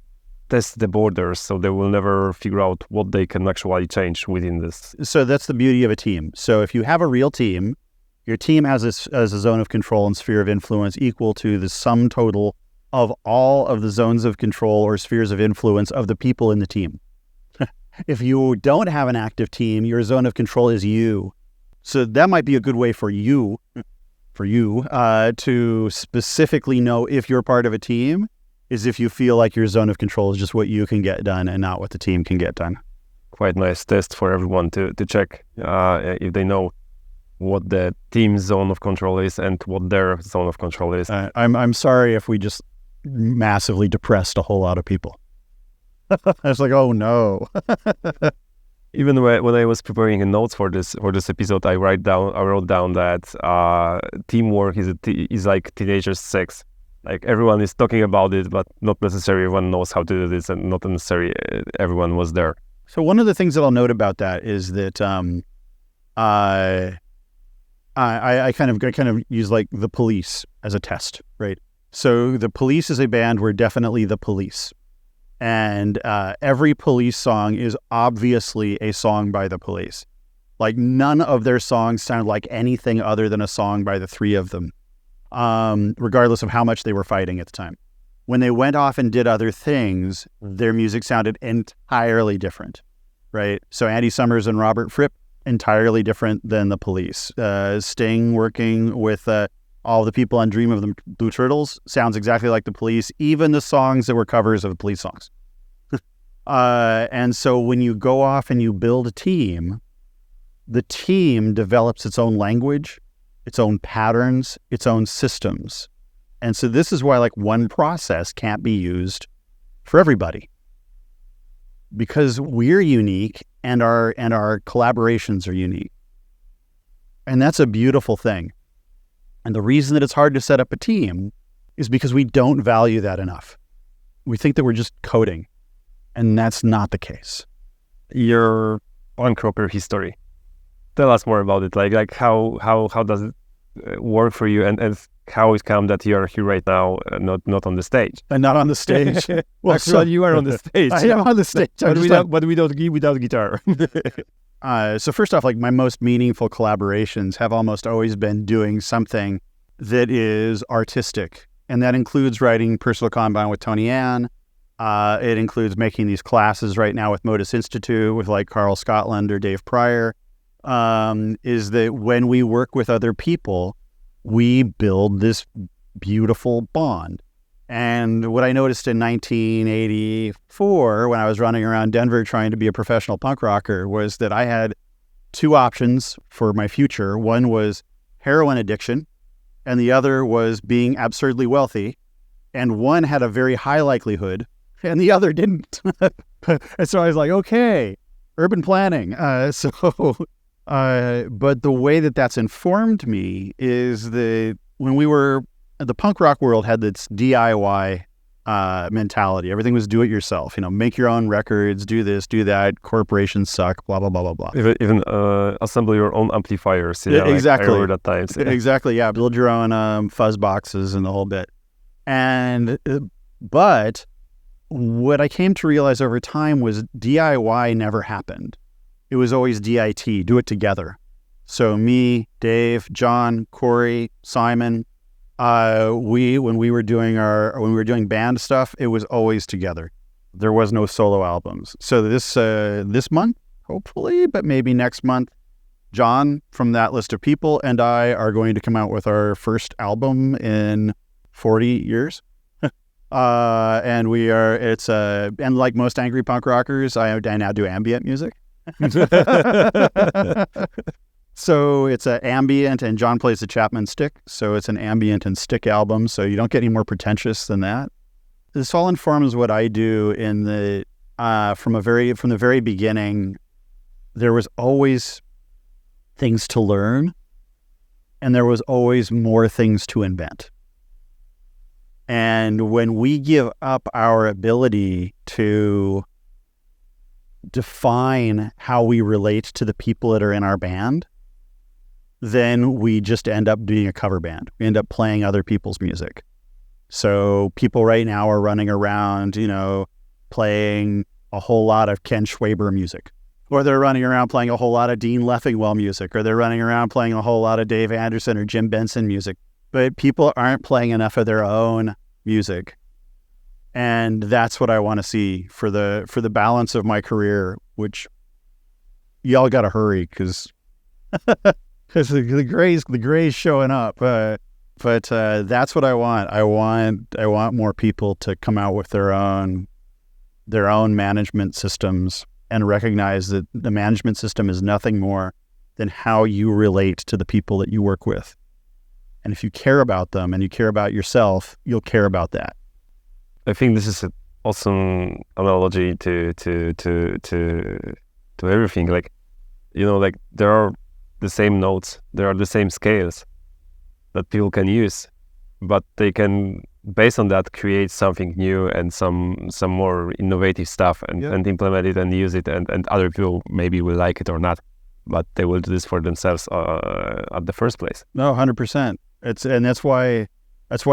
test the borders, so they will never figure out what they can actually change within this. So that's the beauty of a team. So if you have a real team, your team has a zone of control and sphere of influence equal to the sum total of all of the zones of control or spheres of influence of the people in the team. If you don't have an active team, your zone of control is you. So that might be a good way for you to specifically know if you're part of a team, is if you feel like your zone of control is just what you can get done and not what the team can get done. Quite nice test for everyone to check if they know what the team's zone of control is and what their zone of control is. I'm sorry if we just massively depressed a whole lot of people. I was like, oh no. Even when I was preparing notes for this episode, I wrote down that teamwork is like teenagers' sex. Like everyone is talking about it, but not necessarily everyone knows how to do this, and not necessarily everyone was there. So one of the things that I'll note about that is that I kind of use like the Police as a test, right? So the Police is a band. We're definitely the Police. And every Police song is obviously a song by the Police. Like none of their songs sound like anything other than a song by the three of them, regardless of how much they were fighting at the time. When they went off and did other things, their music sounded entirely different, right? So Andy Summers and Robert Fripp, entirely different than the Police. Sting working with all the people on Dream of the Blue Turtles sounds exactly like the Police, even the songs that were covers of Police songs. And so when you go off and you build a team, the team develops its own language, its own patterns, its own systems. And so this is why like one process can't be used for everybody, because we're unique and our collaborations are unique. And that's a beautiful thing. And the reason that it's hard to set up a team is because we don't value that enough. We think that we're just coding, and that's not the case. Your punk rocker history. Tell us more about it. Like how does it work for you, and how it come that you're here right now, not on the stage? And not on the stage. Well, actually, you are on the stage. I am on the stage, but without guitar. So first off, like my most meaningful collaborations have almost always been doing something that is artistic. And that includes writing Personal Kanban with Tony Ann. It includes making these classes right now with Modus Institute with like Carl Scotland or Dave Pryor. Is that when we work with other people, we build this beautiful bond. And what I noticed in 1984, when I was running around Denver trying to be a professional punk rocker, was that I had two options for my future. One was heroin addiction, and the other was being absurdly wealthy. And one had a very high likelihood, and the other didn't. And so I was like, okay, urban planning. But the way that that's informed me is that when we were, the punk rock world had this DIY mentality. Everything was do it yourself, make your own records, do this, do that. Corporations suck, blah, blah, blah, blah, blah. Even assemble your own amplifiers. Yeah, exactly. Like I heard at times. Yeah. Exactly. Yeah. Build your own fuzz boxes and the whole bit. But what I came to realize over time was DIY never happened. It was always DIT, do it together. So me, Dave, John, Corey, Simon, when we were doing band stuff, it was always together. There was no solo albums. So this month, hopefully, but maybe next month, John from that list of people and I are going to come out with our first album in 40 years. And like most angry punk rockers, I now do ambient music. So it's an ambient, and John plays the Chapman stick. So it's an ambient and stick album. So you don't get any more pretentious than that. This all informs what I do from the very beginning. There was always things to learn, and there was always more things to invent. And when we give up our ability to define how we relate to the people that are in our band, then we just end up being a cover band. We end up playing other people's music. So people right now are running around, playing a whole lot of Ken Schwaber music, or they're running around playing a whole lot of Dean Leffingwell music, or they're running around playing a whole lot of Dave Anderson or Jim Benson music. But people aren't playing enough of their own music. And that's what I want to see for the balance of my career, which y'all got to hurry because the gray's showing up. But that's what I want. I want more people to come out with their own management systems and recognize that the management system is nothing more than how you relate to the people that you work with. And if you care about them and you care about yourself, you'll care about that. I think this is an awesome analogy to everything. Like, like there are the same notes, there are the same scales that people can use, but they can, based on that, create something new and some more innovative stuff and implement it and use it, and other people maybe will like it or not, but they will do this for themselves at the first place. No, 100%. That's why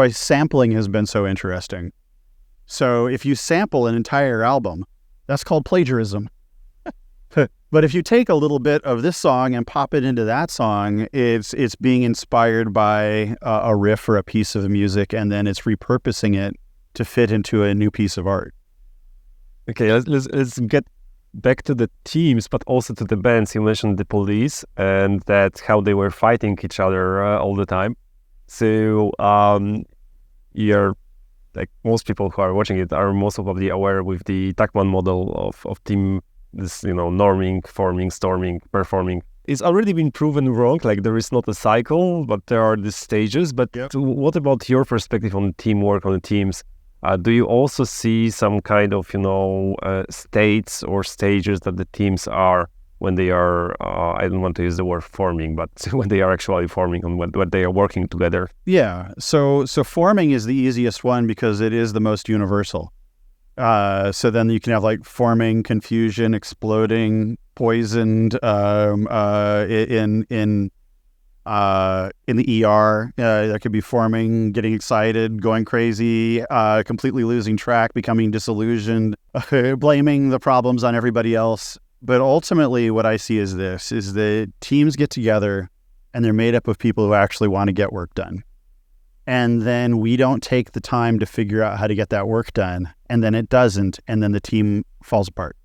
sampling has been so interesting. So if you sample an entire album, that's called plagiarism. But if you take a little bit of this song and pop it into that song, it's being inspired by a riff or a piece of music, and then it's repurposing it to fit into a new piece of art. Okay, let's get back to the teams, but also to the bands. You mentioned the Police and that how they were fighting each other all the time. So you're, like most people who are watching it are most probably aware with the Tuckman model of team, this, norming, forming, storming, performing. It's already been proven wrong, like there is not a cycle, but there are these stages. But what about your perspective on teamwork, on the teams? Do you also see some kind of, states or stages that the teams are when they are, I don't want to use the word forming, but when they are actually forming and when they are working together? Yeah, so forming is the easiest one because it is the most universal. So then you can have like forming, confusion, exploding, poisoned, in the ER. That could be forming, getting excited, going crazy, completely losing track, becoming disillusioned, blaming the problems on everybody else. But ultimately what I see is this, is that teams get together and they're made up of people who actually want to get work done. And then we don't take the time to figure out how to get that work done. And then it doesn't. And then the team falls apart.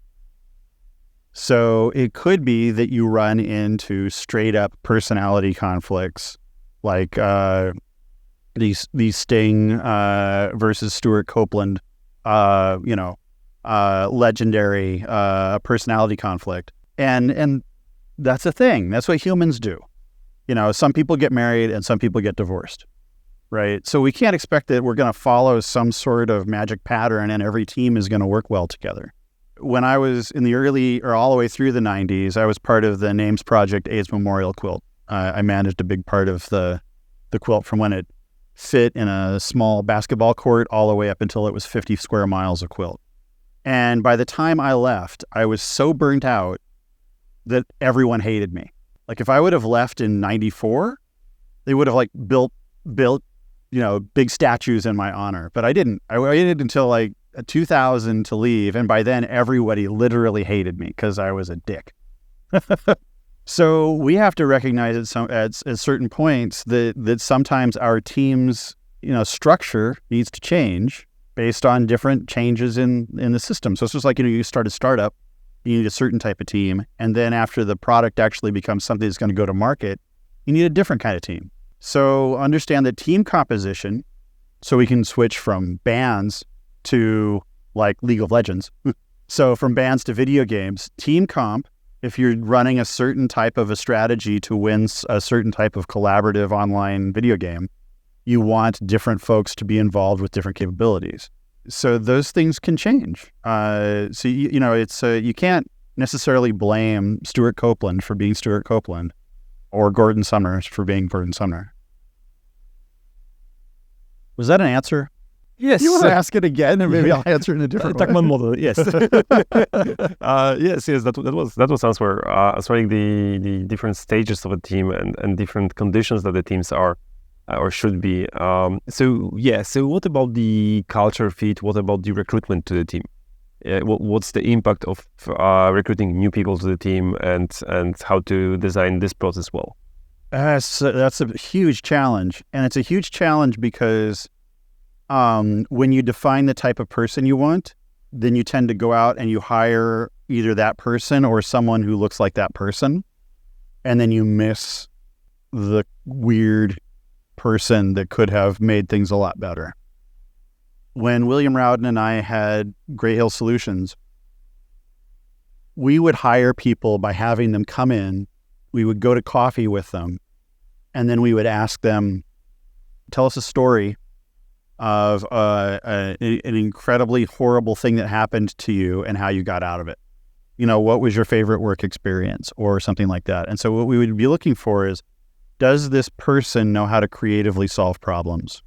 So it could be that you run into straight up personality conflicts like these Sting versus Stuart Copeland, legendary personality conflict, and that's a thing. That's what humans do. Some people get married and some people get divorced, right? So we can't expect that we're going to follow some sort of magic pattern and every team is going to work well together. When I was in the early or all the way through the 90s, I was part of the Names Project AIDS Memorial Quilt. I managed a big part of the quilt from when it fit in a small basketball court all the way up until it was 50 square miles of quilt. And by the time I left, I was so burnt out that everyone hated me. Like if I would have left in 94, they would have like built, big statues in my honor. But I didn't. I waited until like 2000 to leave. And by then everybody literally hated me because I was a dick. So we have to recognize at certain points that sometimes our team's, structure needs to change based on different changes in the system. So it's just like, you start a startup, you need a certain type of team. And then after the product actually becomes something that's going to go to market, you need a different kind of team. So understand the team composition so we can switch from bands to like League of Legends. So from bands to video games, team comp, if you're running a certain type of a strategy to win a certain type of collaborative online video game, you want different folks to be involved with different capabilities. So those things can change. So you can't necessarily blame Stuart Copeland for being Stuart Copeland or Gordon Sumner for being Gordon Sumner. Was that an answer? Yes. You want to ask it again, and maybe I'll answer it in a different way. Tuckman model, yes. Yes. That was answer. Answering the different stages of a team and different conditions that the teams are or should be. So what about the culture fit? What about the recruitment to the team? What's the impact of recruiting new people to the team and how to design this process well? That's a huge challenge, and it's a huge challenge because when you define the type of person you want, then you tend to go out and you hire either that person or someone who looks like that person, and then you miss the weird person that could have made things a lot better. When William Rowden and I had Gray Hill Solutions, we would hire people by having them come in. We would go to coffee with them, and then we would ask them, tell us a story of an incredibly horrible thing that happened to you and how you got out of it. What was your favorite work experience or something like that? And so what we would be looking for is, does this person know how to creatively solve problems?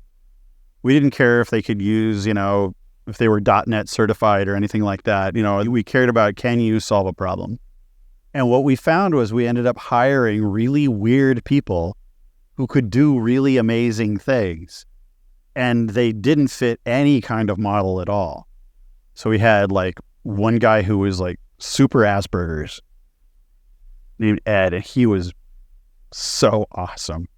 We didn't care if they could use, if they were .NET certified or anything like that. We cared about, can you solve a problem? And what we found was we ended up hiring really weird people who could do really amazing things. And they didn't fit any kind of model at all. So we had like one guy who was like super Asperger's named Ed, and he was so awesome.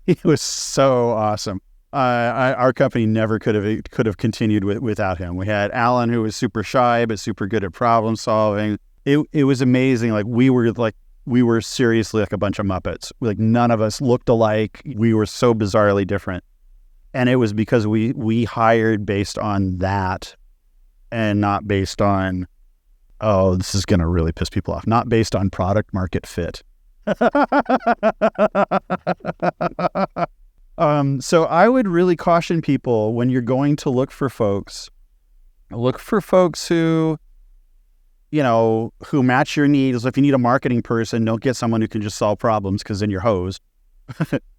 He was so awesome. Our company never could have continued without him. We had Alan, who was super shy but super good at problem solving. It was amazing. Like we were seriously like a bunch of Muppets. Like none of us looked alike. We were so bizarrely different. And it was because we hired based on that and not based on, oh, this is going to really piss people off. Not based on product market fit. So I would really caution people when you're going to look for folks who, who match your needs. If you need a marketing person, don't get someone who can just solve problems because then you're hosed.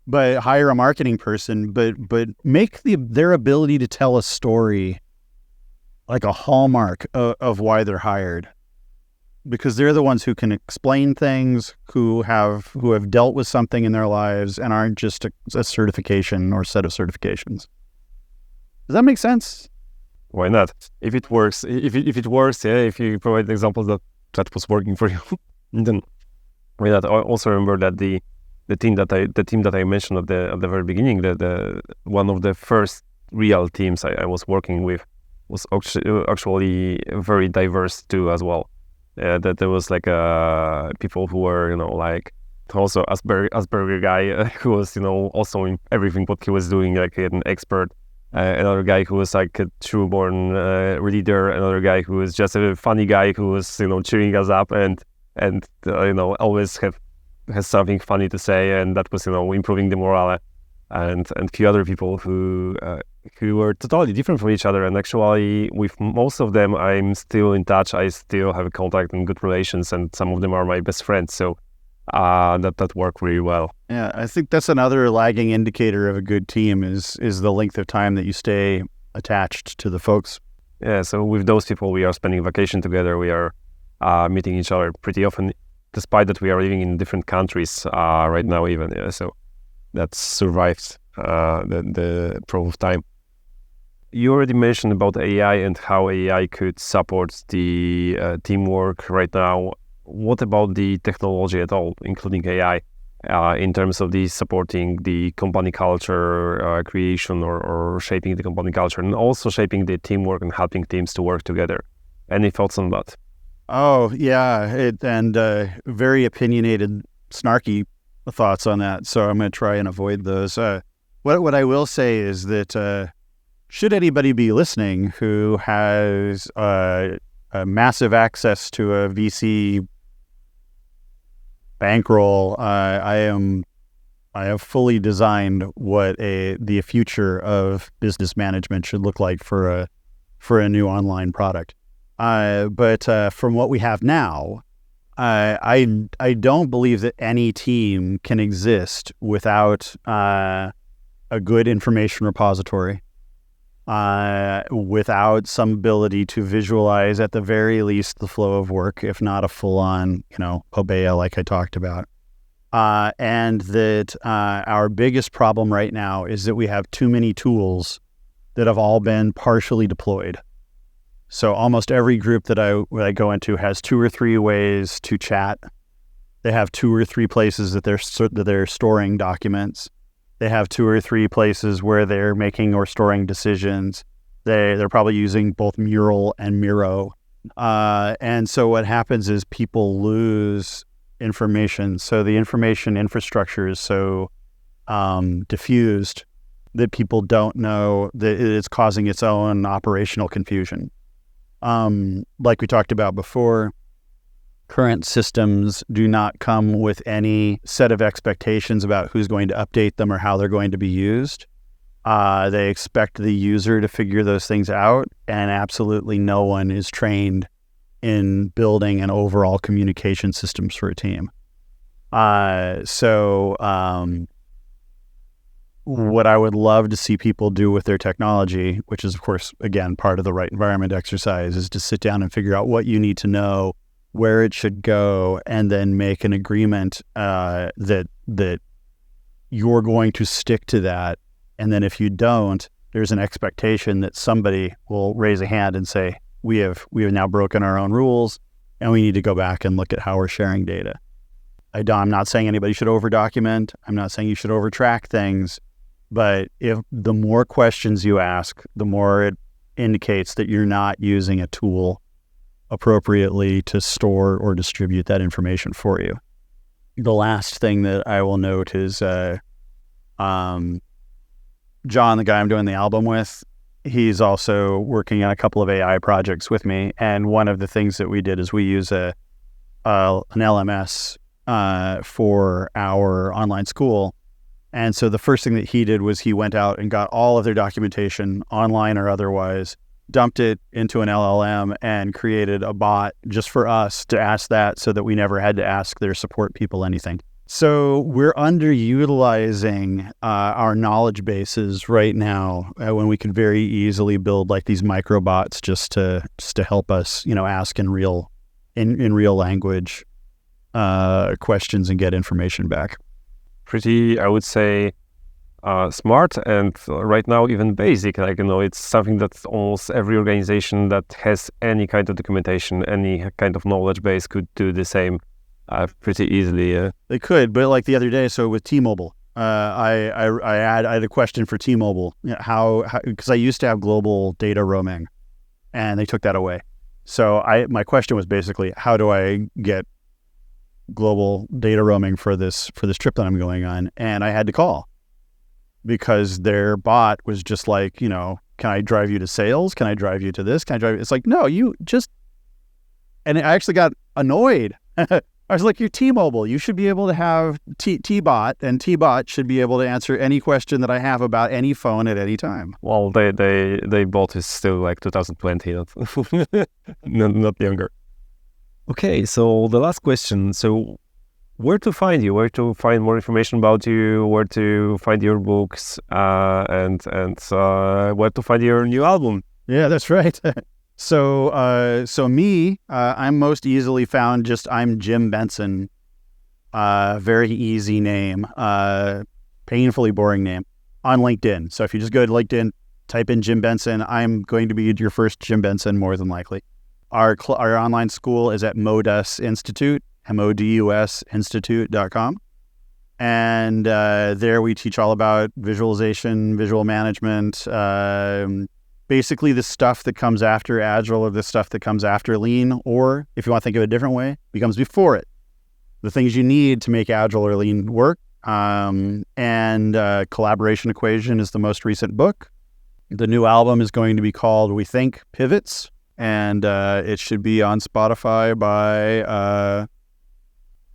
But hire a marketing person, but make their ability to tell a story like a hallmark of why they're hired, because they're the ones who can explain things, who have dealt with something in their lives and aren't just a certification or set of certifications. Does that make sense? Why not? If it works, if you provide examples that was working for you, then why not? I also remember that the team that I mentioned at the very beginning, the one of the first real teams I was working with was actually very diverse too as well. That there was like people who were also Asperger guy who was, also in everything what he was doing, like an expert. Another guy who was like a true-born leader. Another guy who was just a funny guy who was, cheering us up and always has something funny to say, and that was, improving the morale. And few other people who were totally different from each other. And actually, with most of them, I'm still in touch. I still have contact and good relations, and some of them are my best friends. So that worked really well. Yeah, I think that's another lagging indicator of a good team is the length of time that you stay attached to the folks. Yeah, so with those people, we are spending vacation together. We are meeting each other pretty often, despite that we are living in different countries right now even. Yeah, so that survived the probe of time. You already mentioned about AI and how AI could support the teamwork right now. What about the technology at all, including AI, in terms of the supporting the company culture creation or shaping the company culture, and also shaping the teamwork and helping teams to work together? Any thoughts on that? Oh, yeah, very opinionated, snarky thoughts on that. So I'm going to try and avoid those. What I will say is that should anybody be listening who has a massive access to a VC bankroll, I have fully designed what the future of business management should look like for a new online product. But from what we have now, I don't believe that any team can exist without a good information repository, without some ability to visualize at the very least the flow of work, if not a full-on, Obeya like I talked about. And that our biggest problem right now is that we have too many tools that have all been partially deployed. So almost every group that I go into has 2 or 3 ways to chat. They have 2 or 3 places that they're storing documents. They have 2 or 3 places where they're making or storing decisions. They're probably using both Mural and Miro. And so what happens is people lose information. So the information infrastructure is so diffused that people don't know that it's causing its own operational confusion. Like we talked about before, current systems do not come with any set of expectations about who's going to update them or how they're going to be used. They expect the user to figure those things out, and absolutely no one is trained in building an overall communication systems for a team. What I would love to see people do with their technology, which is, of course, again, part of the right environment exercise, is to sit down and figure out what you need to know, where it should go, and then make an agreement that you're going to stick to that. And then if you don't, there's an expectation that somebody will raise a hand and say, we have now broken our own rules, and we need to go back and look at how we're sharing data. I'm not saying anybody should over-document. I'm not saying you should over-track things. But if the more questions you ask, the more it indicates that you're not using a tool appropriately to store or distribute that information for you. The last thing that I will note is John, the guy I'm doing the album with, he's also working on a couple of AI projects with me. And one of the things that we did is we use an LMS for our online school. And so the first thing that he did was he went out and got all of their documentation, online or otherwise, dumped it into an LLM, and created a bot just for us to ask that, so that we never had to ask their support people anything. So we're underutilizing our knowledge bases right now when we could very easily build like these microbots just to help us, ask in real language questions and get information back. Pretty, I would say, smart, and right now even basic. It's something that almost every organization that has any kind of documentation, any kind of knowledge base could do the same pretty easily. They could, but like the other day, so with T-Mobile, I had a question for T-Mobile. How because I used to have global data roaming, and they took that away. So my question was basically, how do I get global data roaming for this trip that I'm going on, and I had to call because their bot was just like, can I drive you to sales? Can I drive you to this? Can I drive you? It's like, no, you just, and I actually got annoyed. I was like, you're T-Mobile. You should be able to have T-Bot, and T-Bot should be able to answer any question that I have about any phone at any time. Well, they bought is still like 2020, not younger. Okay, so the last question. So where to find you, where to find more information about you, where to find your books, and where to find your new album. Yeah, that's right. So I'm most easily found I'm Jim Benson. Very easy name, painfully boring name on LinkedIn. So if you just go to LinkedIn, type in Jim Benson, I'm going to be your first Jim Benson more than likely. Our online school is at Modus Institute, MODUS Institute.com. And there we teach all about visualization, visual management, basically the stuff that comes after Agile or the stuff that comes after Lean, or if you want to think of it a different way, becomes before it. The things you need to make Agile or Lean work. And Collaboration Equation is the most recent book. The new album is going to be called We Think Pivots, and it should be on Spotify by,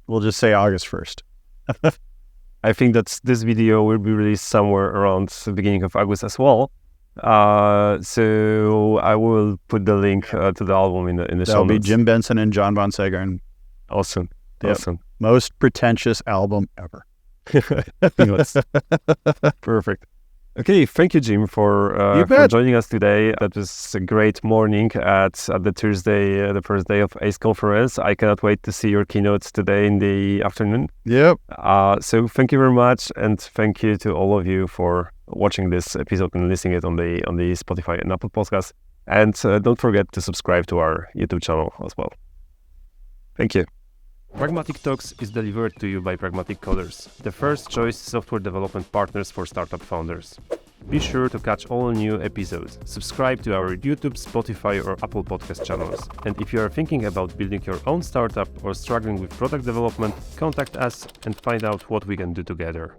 we'll just say August 1st. I think that this video will be released somewhere around the beginning of August as well. So I will put the link to the album in the show notes. That'll be Jim Benson and John Von Segarn. Awesome. Yep. Awesome. Most pretentious album ever. Perfect. Okay, thank you, Jim, for joining us today. That was a great morning at the Thursday, the first day of ACE conference. I cannot wait to see your keynotes today in the afternoon. Yep. So thank you very much, and thank you to all of you for watching this episode and listening it on the Spotify and Apple Podcasts. And don't forget to subscribe to our YouTube channel as well. Thank you. Pragmatic Talks is delivered to you by Pragmatic Coders, the first choice software development partners for startup founders. Be sure to catch all new episodes. Subscribe to our YouTube, Spotify, or Apple Podcast channels. And if you are thinking about building your own startup or struggling with product development, contact us and find out what we can do together.